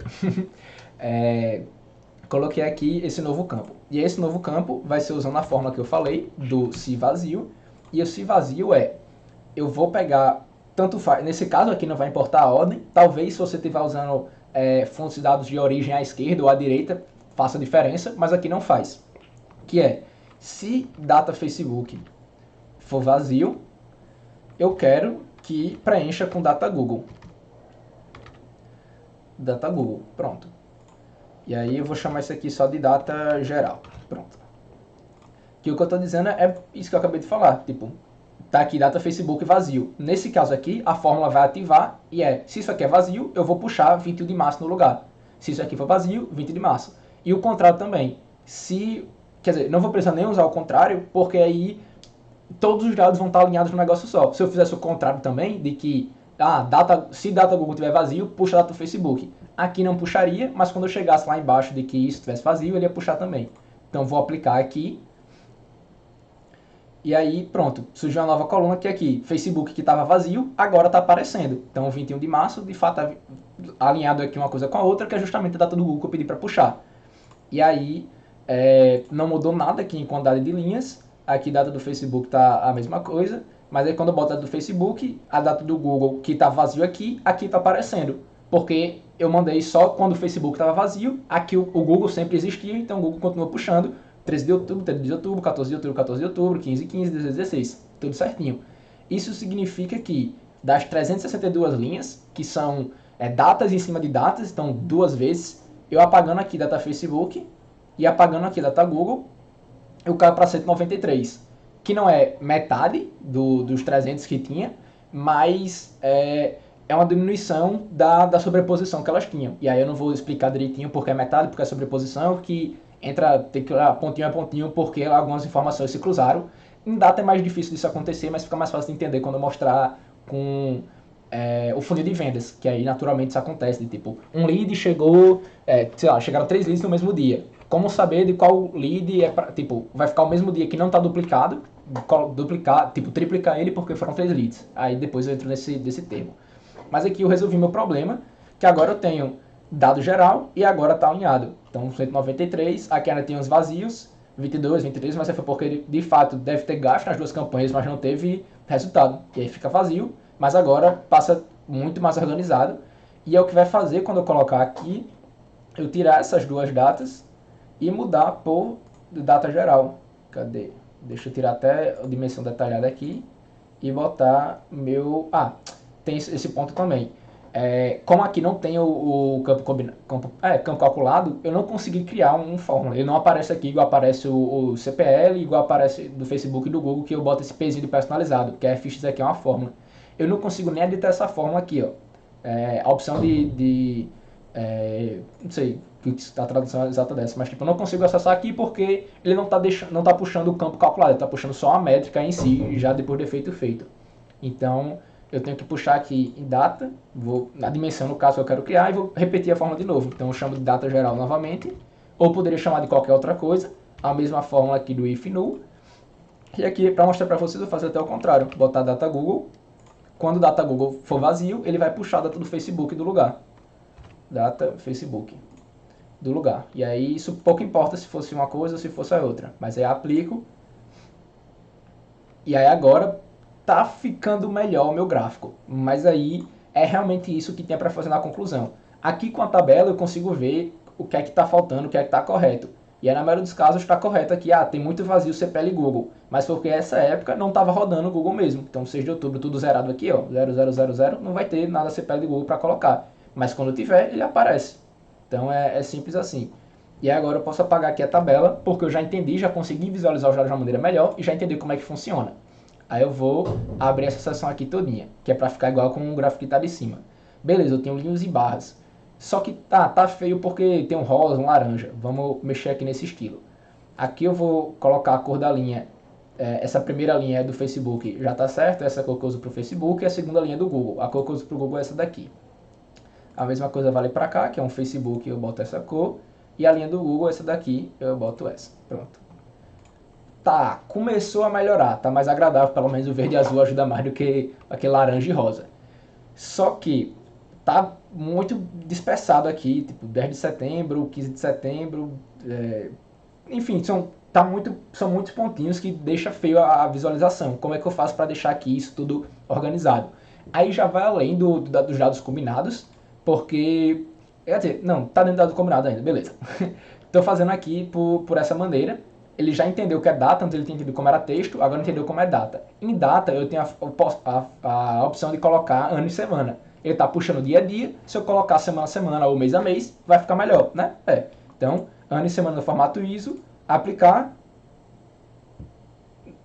Coloquei aqui esse novo campo. E esse novo campo vai ser usando a fórmula que eu falei, do se vazio. E o se vazio eu vou pegar, tanto faz, nesse caso aqui não vai importar a ordem, talvez se você estiver usando fontes de dados de origem à esquerda ou à direita, faça diferença, mas aqui não faz. Que é, se data Facebook for vazio, eu quero que preencha com data Google. Data Google, pronto. E aí eu vou chamar isso aqui só de data geral, pronto. Que o que eu estou dizendo é isso que eu acabei de falar, tipo, tá aqui data Facebook vazio. Nesse caso aqui, a fórmula vai ativar e se isso aqui é vazio, eu vou puxar 21 de março no lugar. Se isso aqui for vazio, 20 de março. E o contrário também. Quer dizer, não vou precisar nem usar o contrário, porque aí todos os dados vão estar alinhados no negócio só. Se eu fizesse o contrário também, de que se data Google estiver vazio, puxa data Facebook. Aqui não puxaria, mas quando eu chegasse lá embaixo de que isso estivesse vazio, ele ia puxar também. Então vou aplicar aqui. E aí, pronto, surgiu uma nova coluna que aqui, Facebook que estava vazio, agora está aparecendo. Então, 21 de março, de fato, tá alinhado aqui uma coisa com a outra, que é justamente a data do Google que eu pedi para puxar. E aí, não mudou nada aqui em quantidade de linhas. Aqui, a data do Facebook está a mesma coisa. Mas aí, quando eu boto a data do Facebook, a data do Google que está vazio aqui está aparecendo. Porque eu mandei só quando o Facebook estava vazio, aqui o Google sempre existia, então o Google continua puxando. 13 de outubro, 13 de outubro, 14 de outubro, 14 de outubro, 15, 15, 16, 16, tudo certinho. Isso significa que das 362 linhas, que são datas em cima de datas, então duas vezes, eu apagando aqui data Facebook e apagando aqui data Google, eu caio para 193, que não é metade dos 300 que tinha, mas é uma diminuição da sobreposição que elas tinham. E aí eu não vou explicar direitinho porque é metade, porque é sobreposição, que tem que ir pontinho a pontinho porque algumas informações se cruzaram. Em data é mais difícil disso acontecer, mas fica mais fácil de entender quando eu mostrar com o funil de vendas, que aí naturalmente isso acontece, de tipo, um lead chegou, sei lá, chegaram 3 leads no mesmo dia. Como saber de qual lead vai ficar o mesmo dia que não está duplicado, triplicar ele porque foram 3 leads. Aí depois eu entro desse termo. Mas aqui eu resolvi meu problema, que agora eu tenho dado geral e agora está alinhado. Então 193, aqui ainda tem uns vazios, 22, 23, mas foi porque ele de fato deve ter gasto nas duas campanhas, mas não teve resultado. E aí fica vazio, mas agora passa muito mais organizado. E é o que vai fazer quando eu colocar aqui, eu tirar essas duas datas e mudar por data geral. Cadê? Deixa eu tirar até a dimensão detalhada aqui e botar meu... tem esse ponto também. Como aqui não tem o campo calculado, eu não consegui criar um fórmula. Ele não aparece aqui igual aparece o CPL, igual aparece do Facebook e do Google, que eu boto esse pezinho de personalizado, que fx aqui é uma fórmula. Eu não consigo nem editar essa fórmula aqui, ó. A opção não sei a tradução exata dessa, mas tipo, eu não consigo acessar aqui porque ele não tá puxando o campo calculado, ele está puxando só a métrica em si, já depois do efeito feito. Então, eu tenho que puxar aqui em data, vou na dimensão no caso que eu quero criar e vou repetir a fórmula de novo. Então eu chamo de data geral novamente, ou poderia chamar de qualquer outra coisa, a mesma fórmula aqui do if null. E aqui, para mostrar para vocês, eu vou fazer até o contrário, botar data Google. Quando o data Google for vazio, ele vai puxar a data do Facebook do lugar. Data Facebook do lugar. E aí isso pouco importa se fosse uma coisa ou se fosse a outra. Mas aí aplico. E aí agora tá ficando melhor o meu gráfico, mas aí é realmente isso que tem para fazer na conclusão. Aqui com a tabela eu consigo ver o que é que está faltando, o que é que está correto. E aí na maioria dos casos está correto aqui, tem muito vazio CPL Google, mas porque essa época não estava rodando o Google mesmo. Então 6 de outubro tudo zerado aqui, ó, 0000, não vai ter nada CPL Google para colocar. Mas quando tiver, ele aparece. Então é simples assim. E agora eu posso apagar aqui a tabela, porque eu já entendi, já consegui visualizar os dados de uma maneira melhor e já entendi como é que funciona. Aí eu vou abrir essa seção aqui todinha, que é para ficar igual com o gráfico que está de cima. Beleza, eu tenho linhas e barras. Só que tá feio porque tem um rosa, um laranja. Vamos mexer aqui nesse estilo. Aqui eu vou colocar a cor da linha. Essa primeira linha é do Facebook, já está certo. Essa cor que eu uso para o Facebook e a segunda linha é do Google. A cor que eu uso para o Google é essa daqui. A mesma coisa vale para cá, que é um Facebook, eu boto essa cor. E a linha do Google é essa daqui, eu boto essa. Pronto. Tá, começou a melhorar, tá mais agradável, pelo menos o verde e azul ajuda mais do que aquele laranja e rosa. Só que tá muito dispersado aqui, tipo 10 de setembro, 15 de setembro, enfim, são muitos pontinhos que deixa feio a visualização. Como é que eu faço para deixar aqui isso tudo organizado? Aí já vai além dos dados combinados, porque, quer dizer, não, tá dentro do dado combinado ainda, beleza. Estou fazendo aqui por essa maneira. Ele já entendeu o que é data, antes ele tinha entendido como era texto, agora entendeu como é data. Em data eu tenho a opção de colocar ano e semana. Ele está puxando dia a dia, se eu colocar semana a semana ou mês a mês, vai ficar melhor, né? Então, ano e semana no formato ISO, aplicar,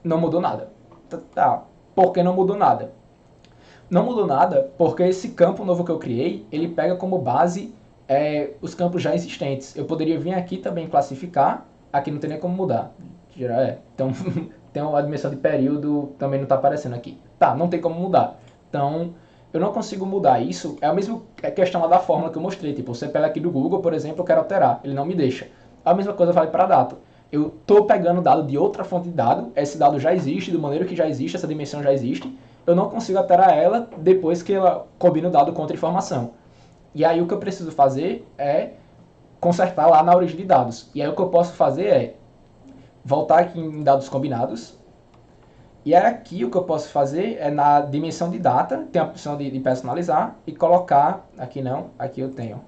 não mudou nada. Tá, por que não mudou nada? Não mudou nada porque esse campo novo que eu criei, ele pega como base os campos já existentes. Eu poderia vir aqui também classificar. Aqui não tem nem como mudar. Então, tem uma dimensão de período, também não está aparecendo aqui. Tá, não tem como mudar. Então, eu não consigo mudar isso. É a mesma questão lá da fórmula que eu mostrei. Tipo, o CPL aqui do Google, por exemplo, eu quero alterar. Ele não me deixa. A mesma coisa vale para a data. Eu estou pegando dado de outra fonte de dado. Esse dado já existe, do maneiro que já existe, essa dimensão já existe. Eu não consigo alterar ela depois que ela combina o dado com outra informação. E aí o que eu preciso fazer é consertar lá na origem de dados. E aí o que eu posso fazer é voltar aqui em dados combinados. E aí aqui o que eu posso fazer é na dimensão de data, tem a opção de personalizar e colocar, aqui não, aqui eu tenho,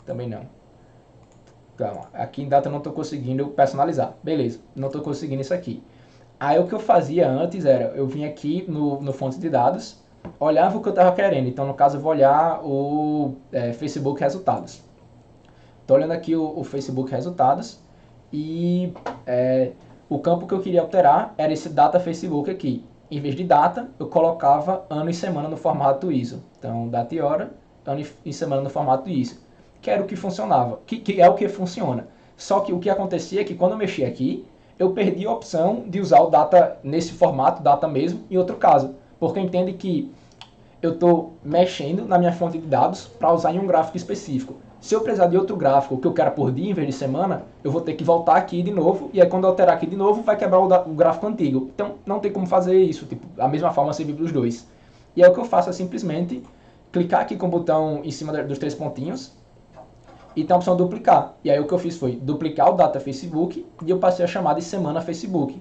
também não. Calma, aqui em data eu não estou conseguindo personalizar. Beleza, não estou conseguindo isso aqui. Aí o que eu fazia antes era, eu vinha aqui no fonte de dados, olhava o que eu estava querendo. Então no caso eu vou olhar o Facebook resultados. Estou olhando aqui o Facebook resultados e o campo que eu queria alterar era esse data Facebook aqui. Em vez de data, eu colocava ano e semana no formato ISO. Então, data e hora, ano e semana no formato ISO. Que era o que funcionava, que é o que funciona. Só que o que acontecia é que quando eu mexia aqui, eu perdi a opção de usar o data nesse formato, data mesmo, em outro caso. Porque entende que eu estou mexendo na minha fonte de dados para usar em um gráfico específico. Se eu precisar de outro gráfico que eu quero por dia em vez de semana, eu vou ter que voltar aqui de novo, e aí quando eu alterar aqui de novo, vai quebrar o gráfico antigo. Então não tem como fazer isso, tipo, a mesma forma servir para os dois. E aí o que eu faço é simplesmente clicar aqui com o botão em cima dos 3 pontinhos, e tem a opção duplicar. E aí o que eu fiz foi duplicar o data Facebook, e eu passei a chamar de semana Facebook.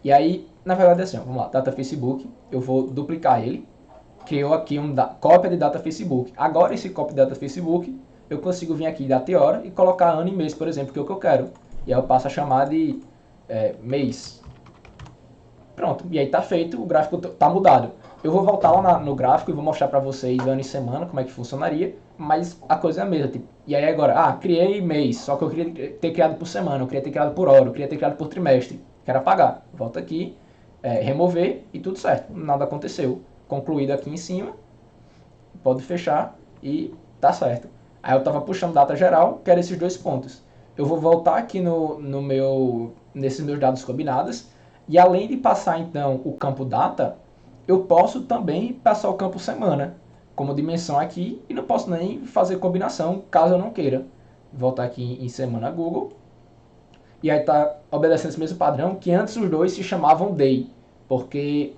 E aí, na verdade é assim, ó, vamos lá, data Facebook, eu vou duplicar ele, criou aqui uma cópia de data Facebook. Agora esse cópia de data Facebook, eu consigo vir aqui data e hora e colocar ano e mês, por exemplo, que é o que eu quero. E aí eu passo a chamar de mês. Pronto, e aí está feito, o gráfico está mudado. Eu vou voltar lá no gráfico e vou mostrar para vocês ano e semana como é que funcionaria, mas a coisa é a mesma. Tipo, e aí agora, criei mês, só que eu queria ter criado por semana, eu queria ter criado por hora, eu queria ter criado por trimestre. Quero apagar. Volta aqui, remover e tudo certo. Nada aconteceu. Concluído aqui em cima, pode fechar e tá certo. Aí eu tava puxando data geral, que era esses dois pontos. Eu vou voltar aqui nesses meus dados combinados, e além de passar então o campo data, eu posso também passar o campo semana como dimensão aqui, e não posso nem fazer combinação caso eu não queira. Voltar aqui em semana Google, e aí tá obedecendo esse mesmo padrão, que antes os dois se chamavam day, porque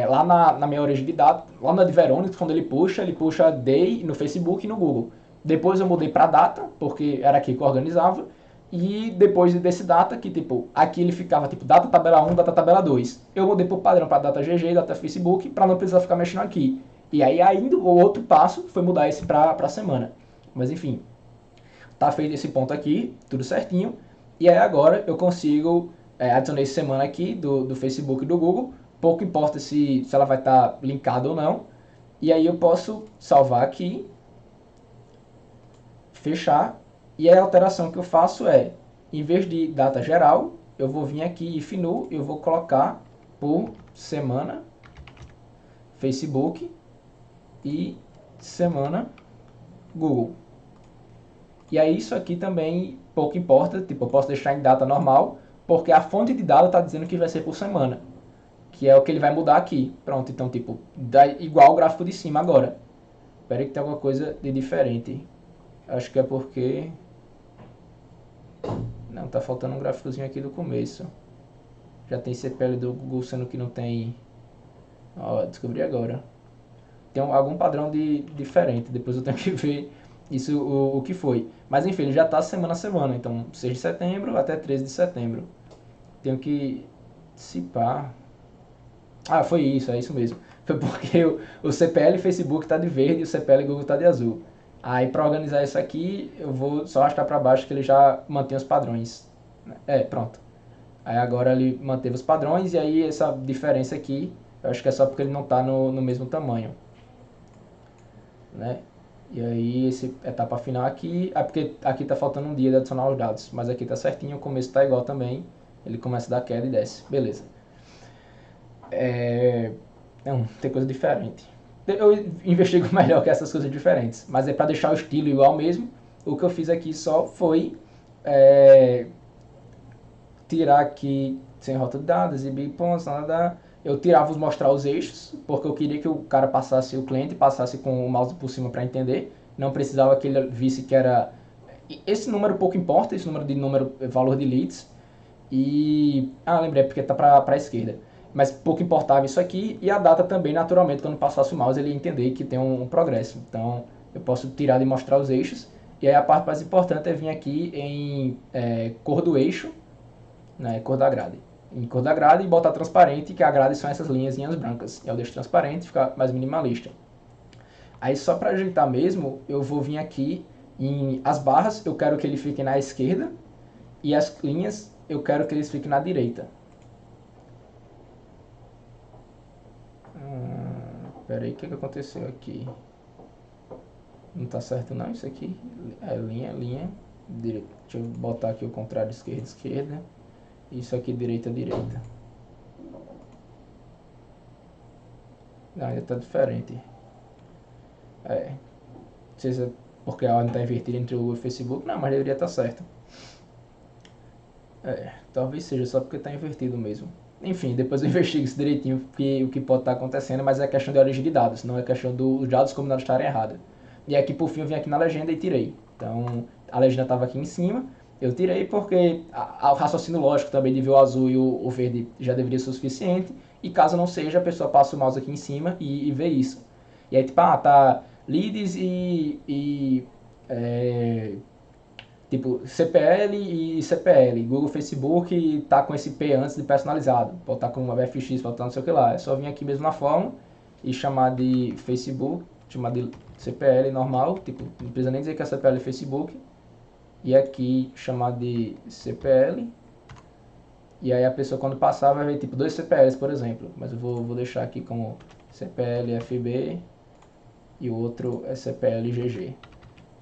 lá na minha origem de dados, lá na de Veronix, quando ele puxa day no Facebook e no Google. Depois eu mudei para data, porque era aqui que eu organizava, e depois desse data, que tipo, aqui ele ficava tipo data tabela 1, data tabela 2. Eu mudei pro padrão para data GG, data Facebook, para não precisar ficar mexendo aqui. E aí ainda o outro passo foi mudar esse para semana. Mas enfim, tá feito esse ponto aqui, tudo certinho. E aí agora eu consigo adicionar essa semana aqui do Facebook e do Google. Pouco importa se ela vai estar linkada ou não. E aí eu posso salvar aqui, fechar. E a alteração que eu faço em vez de data geral, eu vou vir aqui if null, eu vou colocar por semana Facebook e semana Google. E aí isso aqui também pouco importa, tipo, eu posso deixar em data normal, porque a fonte de dado está dizendo que vai ser por semana, que é o que ele vai mudar aqui. Pronto, então tipo, dá igual o gráfico de cima agora. Espera que tem alguma coisa de diferente. Acho que é porque... Não, tá faltando um gráficozinho aqui do começo. Já tem CPL do Google, sendo que não tem... Ó, descobri agora. Tem algum padrão diferente, depois eu tenho que ver isso o que foi. Mas enfim, ele já está semana a semana, então 6 de setembro até 13 de setembro. Tenho que cipar. Foi isso, é isso mesmo. Foi porque o CPL Facebook está de verde e o CPL Google está de azul. Aí para organizar isso aqui, eu vou só arrastar para baixo que ele já mantém os padrões. Pronto. Aí agora ele manteve os padrões e aí essa diferença aqui, eu acho que é só porque ele não está no mesmo tamanho. Né? E aí, essa etapa final aqui, porque aqui está faltando um dia de adicionar os dados, mas aqui está certinho, o começo está igual também, ele começa da queda e desce, beleza. Não, tem coisa diferente. Eu investigo melhor que essas coisas diferentes, mas é para deixar o estilo igual mesmo. O que eu fiz aqui só foi tirar aqui sem rota de dados, exibir pontos, nada. Eu tirava mostrar os eixos, porque eu queria que o cara passasse, o cliente passasse com o mouse por cima para entender. Não precisava que ele visse que era... Esse número pouco importa, esse valor de leads. E... lembrei, porque tá para a esquerda. Mas pouco importava isso aqui. E a data também, naturalmente, quando passasse o mouse, ele ia entender que tem um progresso. Então, eu posso tirar e mostrar os eixos. E aí a parte mais importante é vir aqui em cor do eixo, né, cor da grade. Em cor da grade e botar transparente, que a grade são essas linhas brancas. Eu deixo transparente, fica mais minimalista. Aí só para ajeitar mesmo, eu vou vir aqui em as barras, eu quero que ele fique na esquerda e as linhas eu quero que eles fiquem na direita. Pera aí, o que aconteceu aqui? Não tá certo não isso aqui? Linha, direita. Deixa eu botar aqui o contrário, esquerda. Isso aqui, direita. Não, ainda tá diferente. Não sei se é porque a ordem tá invertida entre o Google e o Facebook. Não, mas deveria estar certo. Talvez seja só porque tá invertido mesmo. Enfim, depois eu investigo isso direitinho o que pode estar acontecendo, mas é questão de origem de dados, não é questão dos dados combinados estarem errados. E aqui por fim eu vim aqui na legenda e tirei. Então a legenda estava aqui em cima, eu tirei porque o raciocínio lógico também de ver o azul e o verde já deveria ser o suficiente. E caso não seja, a pessoa passa o mouse aqui em cima e vê isso. E aí tipo, tá leads tipo CPL e CPL. Google, Facebook tá com esse P antes de personalizado. Pode estar com uma BFX, pode estar não sei o que lá. É só vir aqui mesmo na forma e chamar de Facebook, chamar de CPL normal. Tipo, não precisa nem dizer que é CPL e Facebook. E aqui chamar de CPL. E aí a pessoa quando passar vai ver tipo 2 CPLs, por exemplo. Mas eu vou deixar aqui como CPLFB e o outro é CPLGG.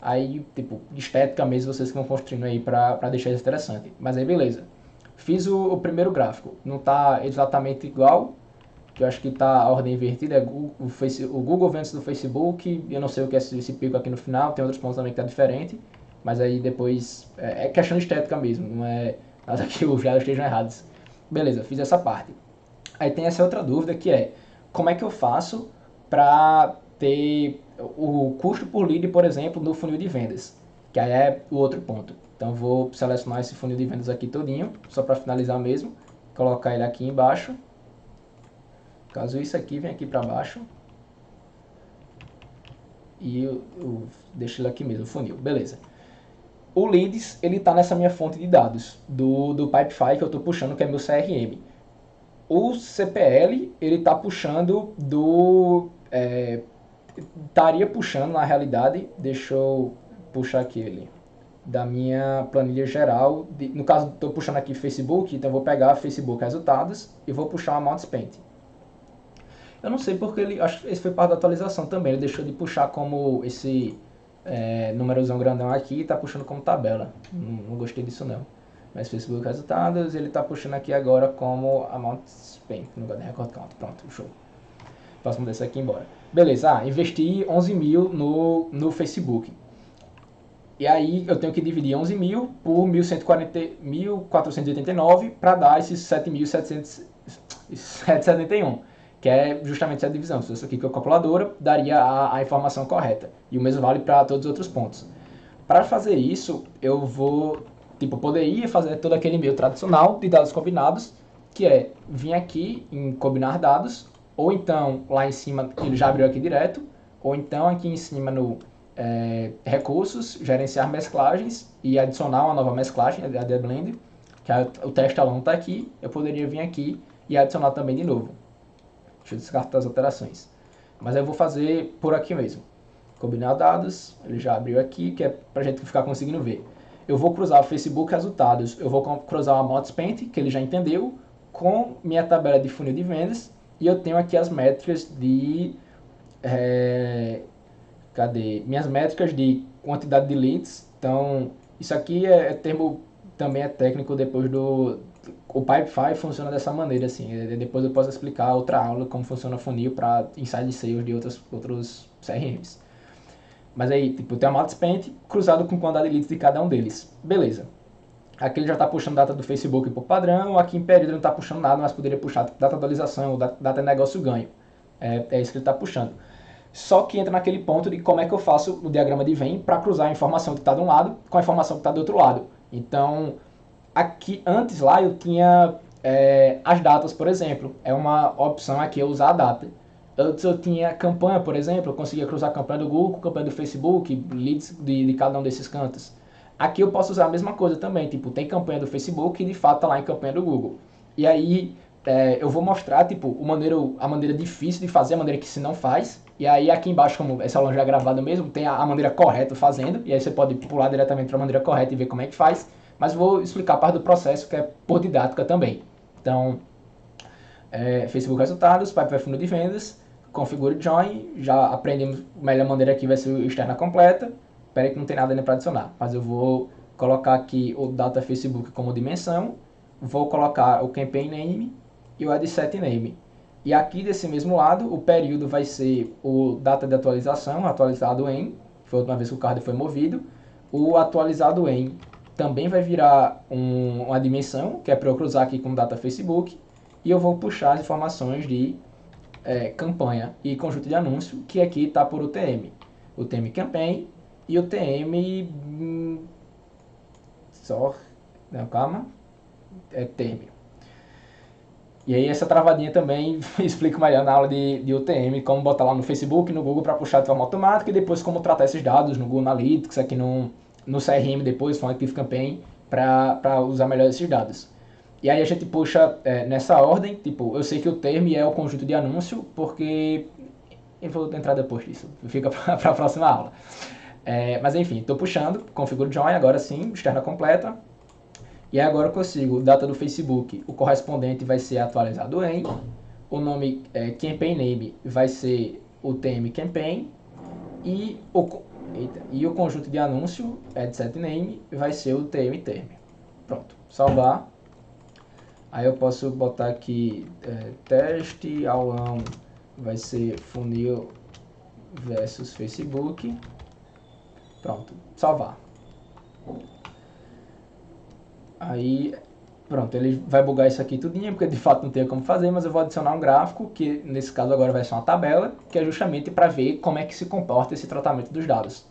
Aí, tipo, estética mesmo, vocês que vão construindo aí pra deixar isso interessante. Mas aí, beleza. Fiz o primeiro gráfico. Não tá exatamente igual, que eu acho que tá a ordem invertida. É o Google Vendas do Facebook. Eu não sei o que é esse pico aqui no final. Tem outros pontos também que tá diferente. Mas aí depois... É questão de estética mesmo. Não é nada que os dados estejam errados. Beleza, fiz essa parte. Aí tem essa outra dúvida que é... Como é que eu faço pra ter o custo por lead, por exemplo, no funil de vendas, que aí é o outro ponto. Então vou selecionar esse funil de vendas aqui todinho, só para finalizar mesmo, colocar ele aqui embaixo. Caso isso aqui, vem aqui para baixo. E eu deixo ele aqui mesmo, funil, beleza. O leads, ele está nessa minha fonte de dados, do Pipefy que eu estou puxando, que é meu CRM. O CPL, ele está puxando estaria puxando, na realidade, deixa eu puxar aqui ele, da minha planilha geral, no caso estou puxando aqui Facebook, então eu vou pegar Facebook resultados e vou puxar o Amount Spent. Eu não sei porque ele, acho que esse foi parte da atualização também, ele deixou de puxar como esse númerozão grandão aqui e está puxando como tabela, não gostei disso não. Mas Facebook resultados, ele está puxando aqui agora como Amount Spent, no lugar de Record Count, pronto, show. Posso mudar isso aqui embora. Beleza, investi 11 mil no Facebook. E aí eu tenho que dividir 11 mil por 1.489 para dar esses 7.771, que é justamente essa divisão. Se fosse aqui com a calculadora, daria a informação correta. E o mesmo vale para todos os outros pontos. Para fazer isso, eu vou, poderia fazer todo aquele e-mail tradicional de dados combinados, que é vir aqui em combinar dados, ou então lá em cima, ele já abriu aqui direto, ou então aqui em cima no recursos, gerenciar mesclagens e adicionar uma nova mesclagem, a The Blend, que o teste aluno está aqui, eu poderia vir aqui e adicionar também de novo. Deixa eu descartar as alterações. Mas eu vou fazer por aqui mesmo. Combinar dados, ele já abriu aqui, que é para a gente ficar conseguindo ver. Eu vou cruzar o Facebook resultados, eu vou cruzar o Amount Spent, que ele já entendeu, com minha tabela de funil de vendas, e eu tenho aqui as métricas de... cadê? Minhas métricas de quantidade de leads. Então, isso aqui termo, também é técnico depois do... O Pipefy funciona dessa maneira, assim. Depois eu posso explicar outra aula como funciona o funil para inside sales de outros CRMs. Mas aí, eu tenho a Amount Spent cruzado com quantidade de leads de cada um deles. Beleza. Aqui ele já está puxando data do Facebook por padrão, aqui em período ele não está puxando nada, mas poderia puxar data de atualização, data de negócio ganho. É isso que ele está puxando. Só que entra naquele ponto de como é que eu faço o diagrama de Venn para cruzar a informação que está de um lado com a informação que está do outro lado. Então, aqui antes lá eu tinha as datas, por exemplo. É uma opção aqui eu usar a data. Antes eu tinha campanha, por exemplo, eu conseguia cruzar a campanha do Google com a campanha do Facebook, leads de cada um desses cantos. Aqui eu posso usar a mesma coisa também, tem campanha do Facebook e de fato está lá em campanha do Google. E aí eu vou mostrar a maneira difícil de fazer, a maneira que se não faz. E aí aqui embaixo, como essa aula já é gravada mesmo, tem a maneira correta fazendo. E aí você pode pular diretamente para a maneira correta e ver como é que faz. Mas vou explicar a parte do processo que é por didática também. Então, Facebook resultados, Pipefy funil de vendas, configure join, já aprendemos a melhor maneira aqui vai ser o externa completa. Espera aí que não tem nada ainda para adicionar, mas eu vou colocar aqui o data Facebook como dimensão, vou colocar o campaign name e o adset name. E aqui desse mesmo lado, o período vai ser o data de atualização, atualizado em, que foi a última vez que o card foi movido. O atualizado em também vai virar uma dimensão, que é para eu cruzar aqui com data Facebook. E eu vou puxar as informações de campanha e conjunto de anúncio, que aqui está por UTM. UTM campaign e UTM término. E aí essa travadinha também explico melhor na aula de UTM, como botar lá no Facebook, no Google para puxar de forma automática e depois como tratar esses dados no Google Analytics, aqui no CRM depois, com Active Campaign, para usar melhor esses dados. E aí a gente puxa nessa ordem, eu sei que o termo é o conjunto de anúncio, porque eu vou entrar depois disso, fica para a próxima aula. Mas enfim, estou puxando, configuro join, agora sim, externa completa. E aí agora eu consigo, data do Facebook, o correspondente vai ser atualizado em, o nome campaign name vai ser o TM campaign e o conjunto de anúncio set name vai ser o TM term. Pronto, salvar. Aí eu posso botar aqui teste aulão vai ser funil versus Facebook. Pronto, salvar. Aí, pronto, ele vai bugar isso aqui tudinho, porque de fato não tem como fazer, mas eu vou adicionar um gráfico, que nesse caso agora vai ser uma tabela, que é justamente para ver como é que se comporta esse tratamento dos dados.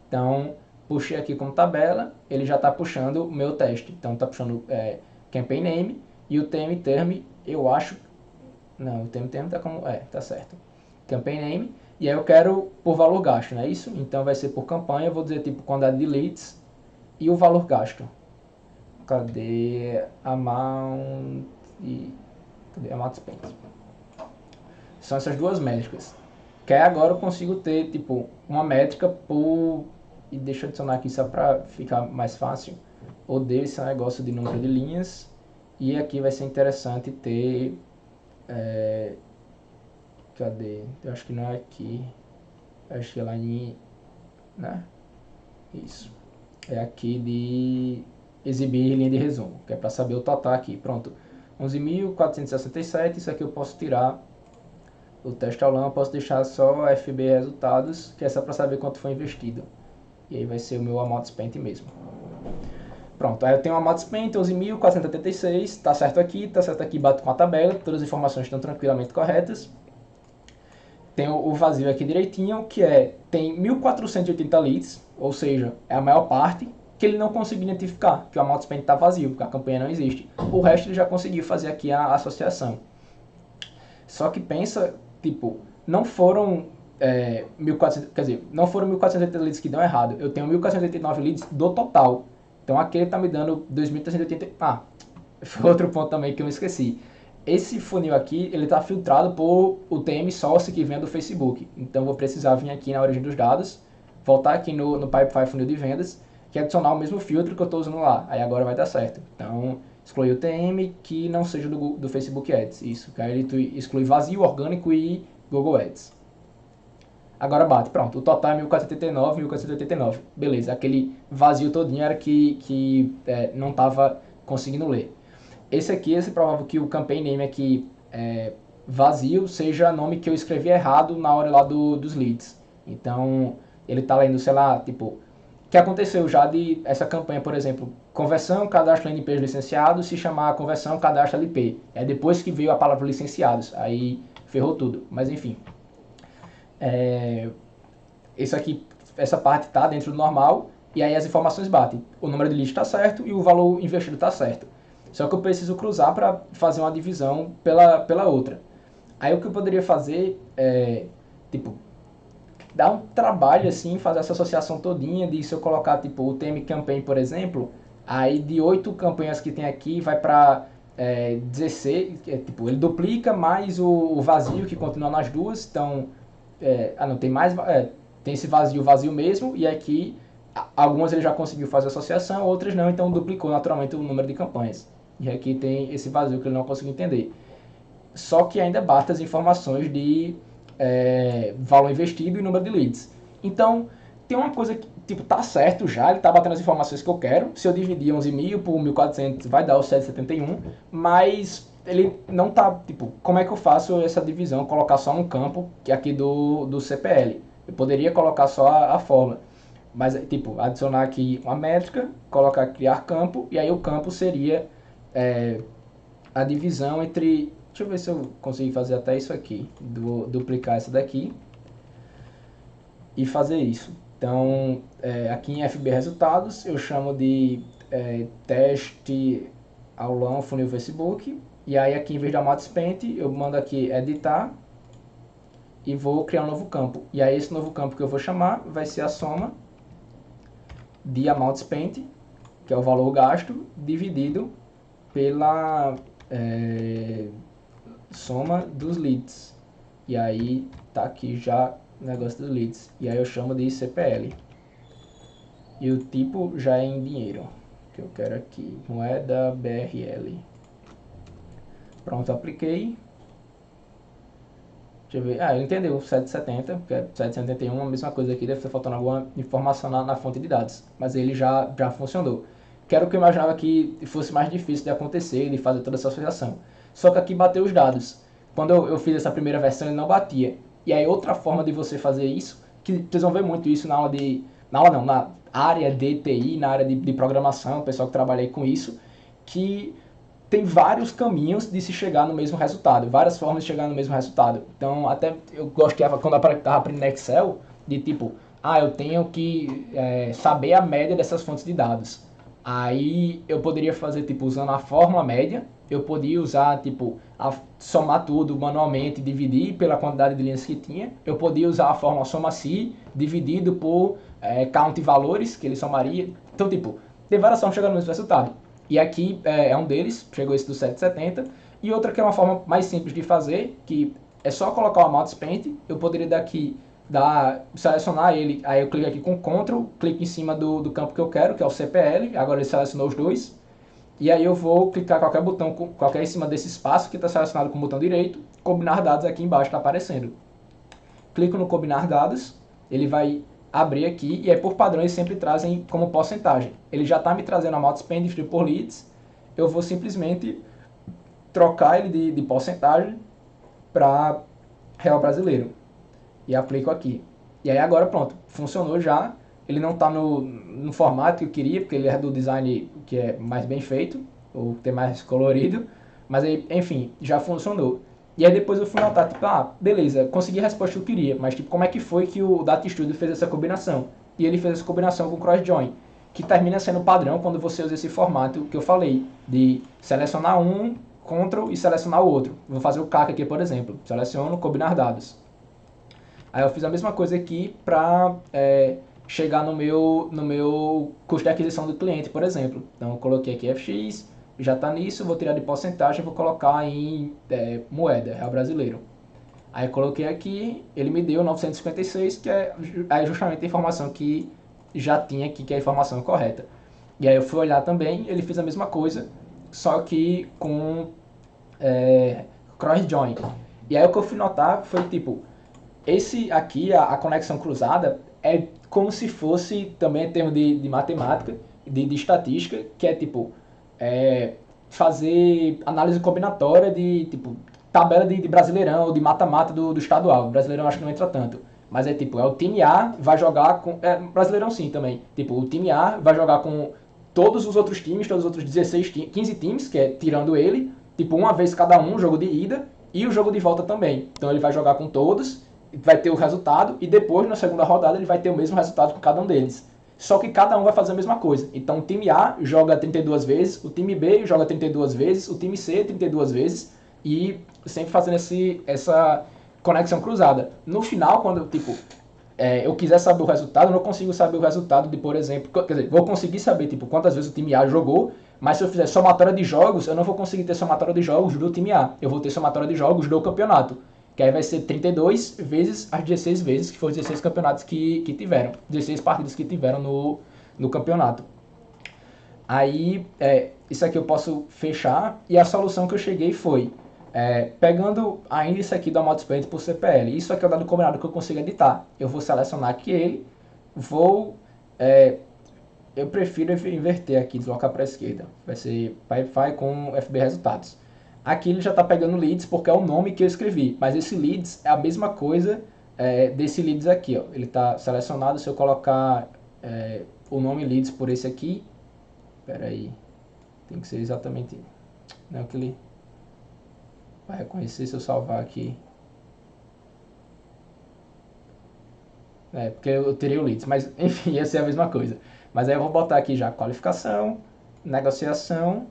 Então, puxei aqui como tabela, ele já está puxando o meu teste. Então, está puxando campaign name e o TM term, eu acho... Não, o TM term está como... tá certo. Campaign name, e aí eu quero por valor gasto, não é isso? Então, vai ser por campanha, eu vou dizer tipo quantidade de leads e o valor gasto. Cadê amount spent? São essas duas métricas. Que aí agora eu consigo ter tipo uma métrica por... E deixa eu adicionar aqui só para ficar mais fácil. Odeio esse negócio de número de linhas. E aqui vai ser interessante ter... cadê? Eu acho que não é aqui. Eu acho que é lá em... né? Isso. É aqui de... exibir linha de resumo, que é para saber o total aqui. Pronto, 11.467, isso aqui eu posso tirar o teste aulão, eu posso deixar só FB resultados, que é só para saber quanto foi investido. E aí vai ser o meu amount spent mesmo. Pronto, aí eu tenho o amount spent, 11.486, tá certo aqui, bato com a tabela, todas as informações estão tranquilamente corretas. Tem o vazio aqui direitinho, que tem 1.480 leads, ou seja, é a maior parte, que ele não conseguiu identificar, que o amount spent está vazio, porque a campanha não existe. O resto ele já conseguiu fazer aqui a associação. Só que pensa, tipo, não foram 1.400, quer dizer, não foram 1.480 leads que dão errado. Eu tenho 1.489 leads do total. Então aqui ele está me dando 2.380. Ah, foi outro ponto também que eu me esqueci. Esse funil aqui, ele está filtrado por o TM source que vem do Facebook. Então, vou precisar vir aqui na origem dos dados, voltar aqui no Pipefy funil de vendas, que é adicionar o mesmo filtro que eu estou usando lá. Aí agora vai dar certo. Então, excluir o TM que não seja do Facebook Ads. Isso, que aí ele exclui vazio, orgânico e Google Ads. Agora bate, pronto. O total é 1489, 1489. Beleza, aquele vazio todinho era que não estava conseguindo ler. Esse provável que o campaign name aqui vazio seja nome que eu escrevi errado na hora lá dos leads. Então, ele está lendo, sei lá, tipo, que aconteceu já de essa campanha, por exemplo, conversão, cadastro landing page licenciado, se chamar conversão, cadastro LP. É depois que veio a palavra licenciados, aí ferrou tudo. Mas enfim, isso aqui, essa parte está dentro do normal, e aí as informações batem. O número de leads está certo e o valor investido está certo. Só que eu preciso cruzar para fazer uma divisão pela outra. Aí o que eu poderia fazer é, tipo, dar um trabalho assim, fazer essa associação todinha de se eu colocar tipo o TM Campaign, por exemplo, aí de 8 campanhas que tem aqui vai para 16, tipo, ele duplica mais o vazio que continua nas duas, então, não, tem mais, tem esse vazio mesmo, e aqui algumas ele já conseguiu fazer associação, outras não, então duplicou naturalmente o número de campanhas. E aqui tem esse vazio que ele não conseguiu entender. Só que ainda bate as informações de valor investido e número de leads. Então, tem uma coisa que, tipo, tá certo já, ele tá batendo as informações que eu quero. Se eu dividir 11.000 por 1.400, vai dar o 771, mas ele não tá, tipo, como é que eu faço essa divisão, colocar só um campo, que é aqui do CPL. Eu poderia colocar só a fórmula, mas, tipo, adicionar aqui uma métrica, colocar criar campo, e aí o campo seria a divisão entre... Deixa eu ver se eu consigo fazer até isso aqui. Duplicar essa daqui e fazer isso. Então, aqui em FB Resultados, eu chamo de teste aulão funil Facebook. E aí aqui, em vez de amount spent, eu mando aqui editar e vou criar um novo campo. E aí esse novo campo que eu vou chamar vai ser a soma de amount spent, que é o valor gasto, dividido pela soma dos leads. E aí tá aqui já o negócio dos leads. E aí eu chamo de CPL. E o tipo já é em dinheiro, que eu quero aqui, moeda BRL. Pronto, apliquei. Deixa eu ver. Ah, ele entendeu, 770, que é 771, a mesma coisa aqui, deve estar faltando alguma informação na fonte de dados. Mas ele já funcionou. Que era o que eu imaginava que fosse mais difícil de acontecer, de fazer toda essa associação. Só que aqui bateu os dados. Quando eu fiz essa primeira versão, ele não batia. E aí outra forma de você fazer isso, que vocês vão ver muito isso na aula de... Na aula não, na área de TI, na área de programação, o pessoal que trabalha aí com isso, que tem vários caminhos de se chegar no mesmo resultado, várias formas de chegar no mesmo resultado. Então, até eu gostava, quando eu estava aprendendo Excel, de tipo, eu tenho que saber a média dessas fontes de dados. Aí eu poderia fazer, tipo, usando a fórmula média, eu podia usar, tipo, somar tudo manualmente, dividir pela quantidade de linhas que tinha. Eu podia usar a fórmula soma-se, dividido por count valores, que ele somaria. Então, tipo, tem várias formas de chegar no mesmo resultado. E aqui é um deles, chegou esse do 770. E outra que é uma forma mais simples de fazer, que é só colocar o amount spent. Eu poderia daqui selecionar ele, aí eu clico aqui com Ctrl, clico em cima do campo que eu quero, que é o CPL, agora ele selecionou os dois. E aí eu vou clicar qualquer botão, qualquer em cima desse espaço que está selecionado com o botão direito, combinar dados aqui embaixo está aparecendo. Clico no combinar dados, ele vai abrir aqui, e aí por padrão eles sempre trazem como porcentagem. Ele já está me trazendo a amount spent dividido por leads, eu vou simplesmente trocar ele de porcentagem para real brasileiro. E aplico aqui. E aí agora pronto, funcionou já. Ele não está no formato que eu queria, porque ele é do design que é mais bem feito, ou ter mais colorido. Mas aí, enfim, já funcionou. E aí depois eu fui notar, tipo, beleza, consegui a resposta que eu queria, mas tipo, como é que foi que o Data Studio fez essa combinação? E ele fez essa combinação com o Cross Join, que termina sendo padrão quando você usa esse formato que eu falei, de selecionar um, Ctrl e selecionar o outro. Vou fazer o CAC aqui, por exemplo. Seleciono, combinar dados. Aí eu fiz a mesma coisa aqui para chegar no meu custo de aquisição do cliente, por exemplo. Então eu coloquei aqui FX, já está nisso, vou tirar de porcentagem e vou colocar em moeda, real brasileiro. Aí eu coloquei aqui, ele me deu 956, que é justamente a informação que já tinha aqui, que é a informação correta. E aí eu fui olhar também, ele fez a mesma coisa, só que com cross-join. E aí o que eu fui notar foi tipo, esse aqui, a conexão cruzada, é como se fosse também em termos de matemática, de estatística, que é tipo fazer análise combinatória de tipo tabela de Brasileirão ou de mata-mata do estadual. Brasileirão acho que não entra tanto. Mas é tipo, o time A vai jogar com... Brasileirão sim também. Tipo, o time A vai jogar com todos os outros times, todos os outros 15 times, que é tirando ele, tipo, uma vez cada um, jogo de ida, e o jogo de volta também. Então ele vai jogar com todos, vai ter o resultado, e depois, na segunda rodada, ele vai ter o mesmo resultado com cada um deles. Só que cada um vai fazer a mesma coisa. Então o time A joga 32 vezes, o time B joga 32 vezes, o time C 32 vezes, e sempre fazendo essa conexão cruzada. No final, quando eu quiser saber o resultado, eu não consigo saber o resultado de, por exemplo, quer dizer, vou conseguir saber tipo, quantas vezes o time A jogou, mas se eu fizer somatória de jogos, eu não vou conseguir ter somatória de jogos do time A, eu vou ter somatória de jogos do campeonato, que aí vai ser 32 vezes as 16 vezes, que foram os 16 campeonatos que tiveram, 16 partidas que tiveram no campeonato. Aí, isso aqui eu posso fechar, e a solução que eu cheguei foi, pegando ainda isso aqui do amount spent por CPL, isso aqui é o dado combinado que eu consigo editar. Eu vou selecionar aqui ele, eu prefiro inverter aqui, deslocar para a esquerda. Vai ser Pipefy com FB Resultados. Aqui ele já está pegando leads porque é o nome que eu escrevi, mas esse leads é a mesma coisa desse leads aqui. Ó. Ele está selecionado, se eu colocar o nome leads por esse aqui, espera aí, tem que ser exatamente, não é o que ele vai reconhecer se eu salvar aqui. Porque eu teria o leads, mas enfim, ia ser a mesma coisa. Mas aí eu vou botar aqui já qualificação, negociação,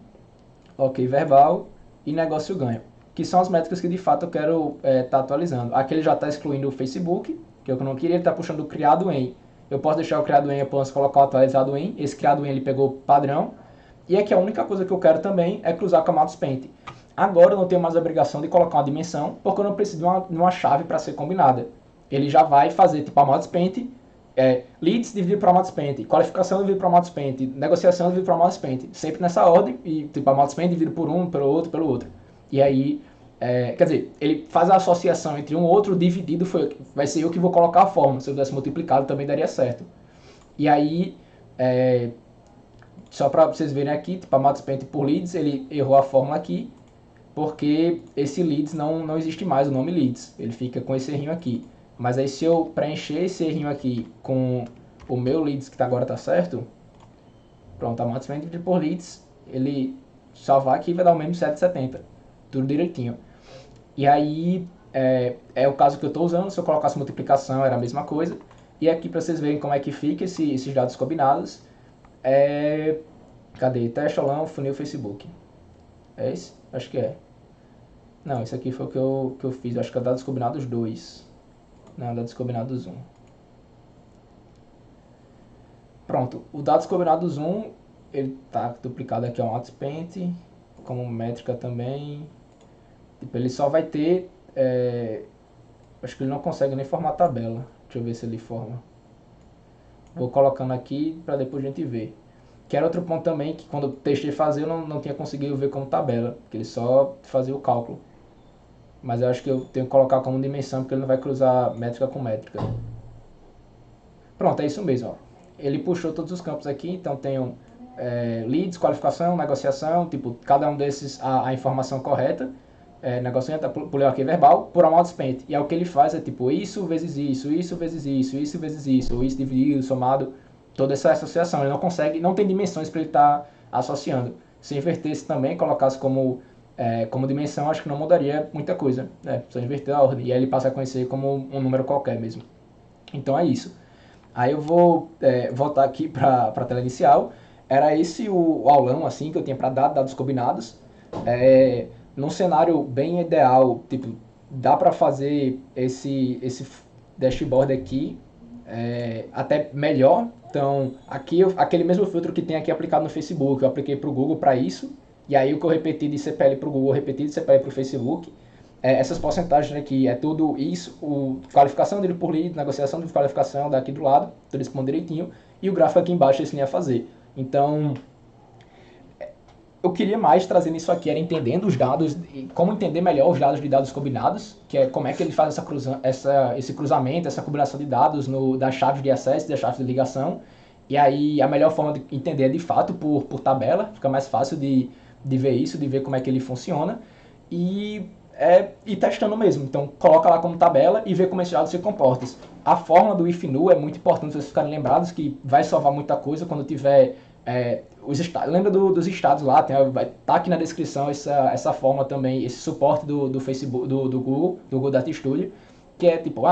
ok verbal e negócio ganho, que são as métricas que de fato eu quero tá atualizando. Aqui ele já está excluindo o Facebook, que eu não queria, ele está puxando o criado em. Eu posso deixar o criado em, eu posso colocar o atualizado em. Esse criado em ele pegou padrão. E aqui a única coisa que eu quero também é cruzar com a amount spent. Agora eu não tenho mais a obrigação de colocar uma dimensão, porque eu não preciso de uma chave para ser combinada. Ele já vai fazer tipo amount spent, leads dividido por amount spent, qualificação dividido por amount spent, negociação dividido por amount spent, sempre nessa ordem, e tipo amount spent dividido por um, pelo outro. E aí quer dizer, ele faz a associação entre um outro dividido, vai ser eu que vou colocar a fórmula. Se eu tivesse multiplicado também daria certo. E aí, só para vocês verem aqui, tipo, a Matspent por leads, ele errou a fórmula aqui, porque esse leads não existe mais, o nome leads. Ele fica com esse errinho aqui. Mas aí se eu preencher esse errinho aqui com o meu leads, que agora está certo, pronto, a Matspent por leads, ele salvar aqui vai dar o mesmo 770. Tudo direitinho. E aí, é o caso que eu estou usando. Se eu colocasse multiplicação, era a mesma coisa. E aqui para vocês verem como é que fica esses dados combinados. Cadê? Testalão, funil Facebook. É esse? Acho que é. Não, esse aqui foi o que eu fiz. Acho que é dados combinados 2. Não, dados combinados 1. Pronto. O dados combinados 1, ele tá duplicado aqui ao Matspent, como métrica também. Tipo, ele só vai ter... acho que ele não consegue nem formar tabela. Deixa eu ver se ele forma. Vou colocando aqui para depois a gente ver. Que era outro ponto também, que quando eu testei fazer eu não tinha conseguido ver como tabela, porque ele só fazia o cálculo. Mas eu acho que eu tenho que colocar como dimensão, porque ele não vai cruzar métrica com métrica. Pronto, é isso mesmo. Ó. Ele puxou todos os campos aqui, então tenho leads, qualificação, negociação, tipo, cada um desses a informação correta. Negociante, pulei aqui verbal, por amount spent. E aí o que ele faz é tipo, isso vezes isso, isso vezes isso, isso vezes isso, ou isso dividido, somado, toda essa associação. Ele não consegue, não tem dimensões para ele estar associando. Se invertesse também, colocasse como dimensão, acho que não mudaria muita coisa. Só inverter a ordem. E aí ele passa a conhecer como um número qualquer mesmo. Então é isso. Aí eu vou voltar aqui para a tela inicial. Era esse o aulão assim, que eu tinha para dar, dados combinados. Num cenário bem ideal, tipo, dá para fazer esse dashboard aqui até melhor. Então, aqui aquele mesmo filtro que tem aqui aplicado no Facebook, eu apliquei para o Google para isso. E aí o que eu repeti de CPL para o Google, eu repeti de CPL para o Facebook. Essas porcentagens aqui é tudo isso, qualificação dele por lead, negociação de qualificação daqui do lado, tudo isso direitinho. E o gráfico aqui embaixo esse nem a fazer. Então, eu queria mais trazendo isso aqui, era entendendo os dados, como entender melhor os dados de dados combinados, que é como é que ele faz esse cruzamento, essa combinação de dados das chaves de acesso e das chaves de ligação. E aí a melhor forma de entender é de fato por tabela, fica mais fácil de ver isso, de ver como é que ele funciona. E testando mesmo, então coloca lá como tabela e vê como esse dado se comporta. A forma do if nu é muito importante vocês ficarem lembrados, que vai salvar muita coisa quando tiver... lembra dos estados lá, vai tá aqui na descrição essa forma também, esse suporte do Facebook, do Google Data Studio, que é tipo,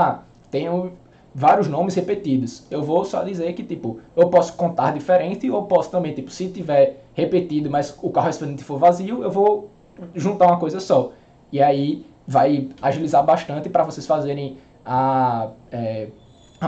tenho vários nomes repetidos. Eu vou só dizer que tipo, eu posso contar diferente, ou posso também, tipo, se tiver repetido, mas o correspondente for vazio, eu vou juntar uma coisa só. E aí vai agilizar bastante para vocês fazerem a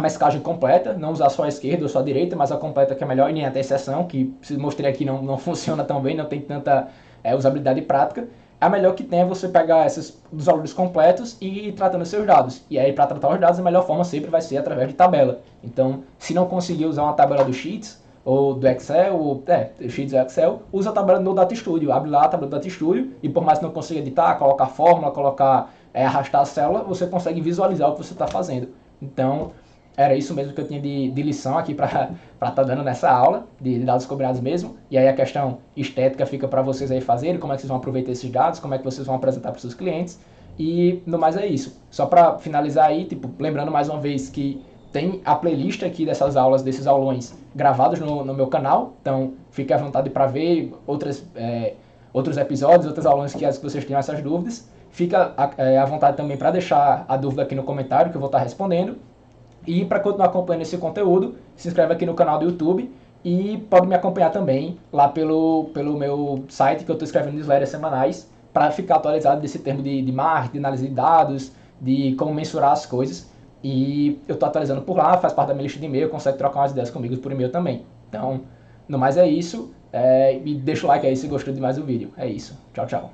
mesclagem completa, não usar só a esquerda ou só a direita, mas a completa que é melhor, e nem até exceção, que se mostrei aqui não funciona tão bem, não tem tanta usabilidade prática. A melhor que tem é você pegar dos valores completos e ir tratando seus dados. E aí, para tratar os dados, a melhor forma sempre vai ser através de tabela. Então, se não conseguir usar uma tabela do Sheets, ou do Excel, Sheets ou Excel, usa a tabela no Data Studio. Abre lá a tabela do Data Studio, e por mais que não consiga editar, colocar fórmula, arrastar a célula, você consegue visualizar o que você está fazendo. Então, era isso mesmo que eu tinha de lição aqui para estar dando nessa aula, de dados combinados mesmo. E aí a questão estética fica para vocês aí fazerem, como é que vocês vão aproveitar esses dados, como é que vocês vão apresentar para os seus clientes. E no mais é isso. Só para finalizar aí, tipo, lembrando mais uma vez que tem a playlist aqui dessas aulas, desses aulões gravados no meu canal. Então fique à vontade para ver outros episódios, outras aulas que vocês tenham essas dúvidas. Fica à vontade também para deixar a dúvida aqui no comentário que eu vou estar respondendo. E para continuar acompanhando esse conteúdo, se inscreve aqui no canal do YouTube e pode me acompanhar também lá pelo meu site, que eu estou escrevendo newsletters semanais, para ficar atualizado desse termo de marketing, de análise de dados, de como mensurar as coisas. E eu estou atualizando por lá, faz parte da minha lista de e-mail, consegue trocar umas ideias comigo por e-mail também. Então, no mais é isso. E deixa o like aí se gostou de mais do vídeo. É isso. Tchau, tchau.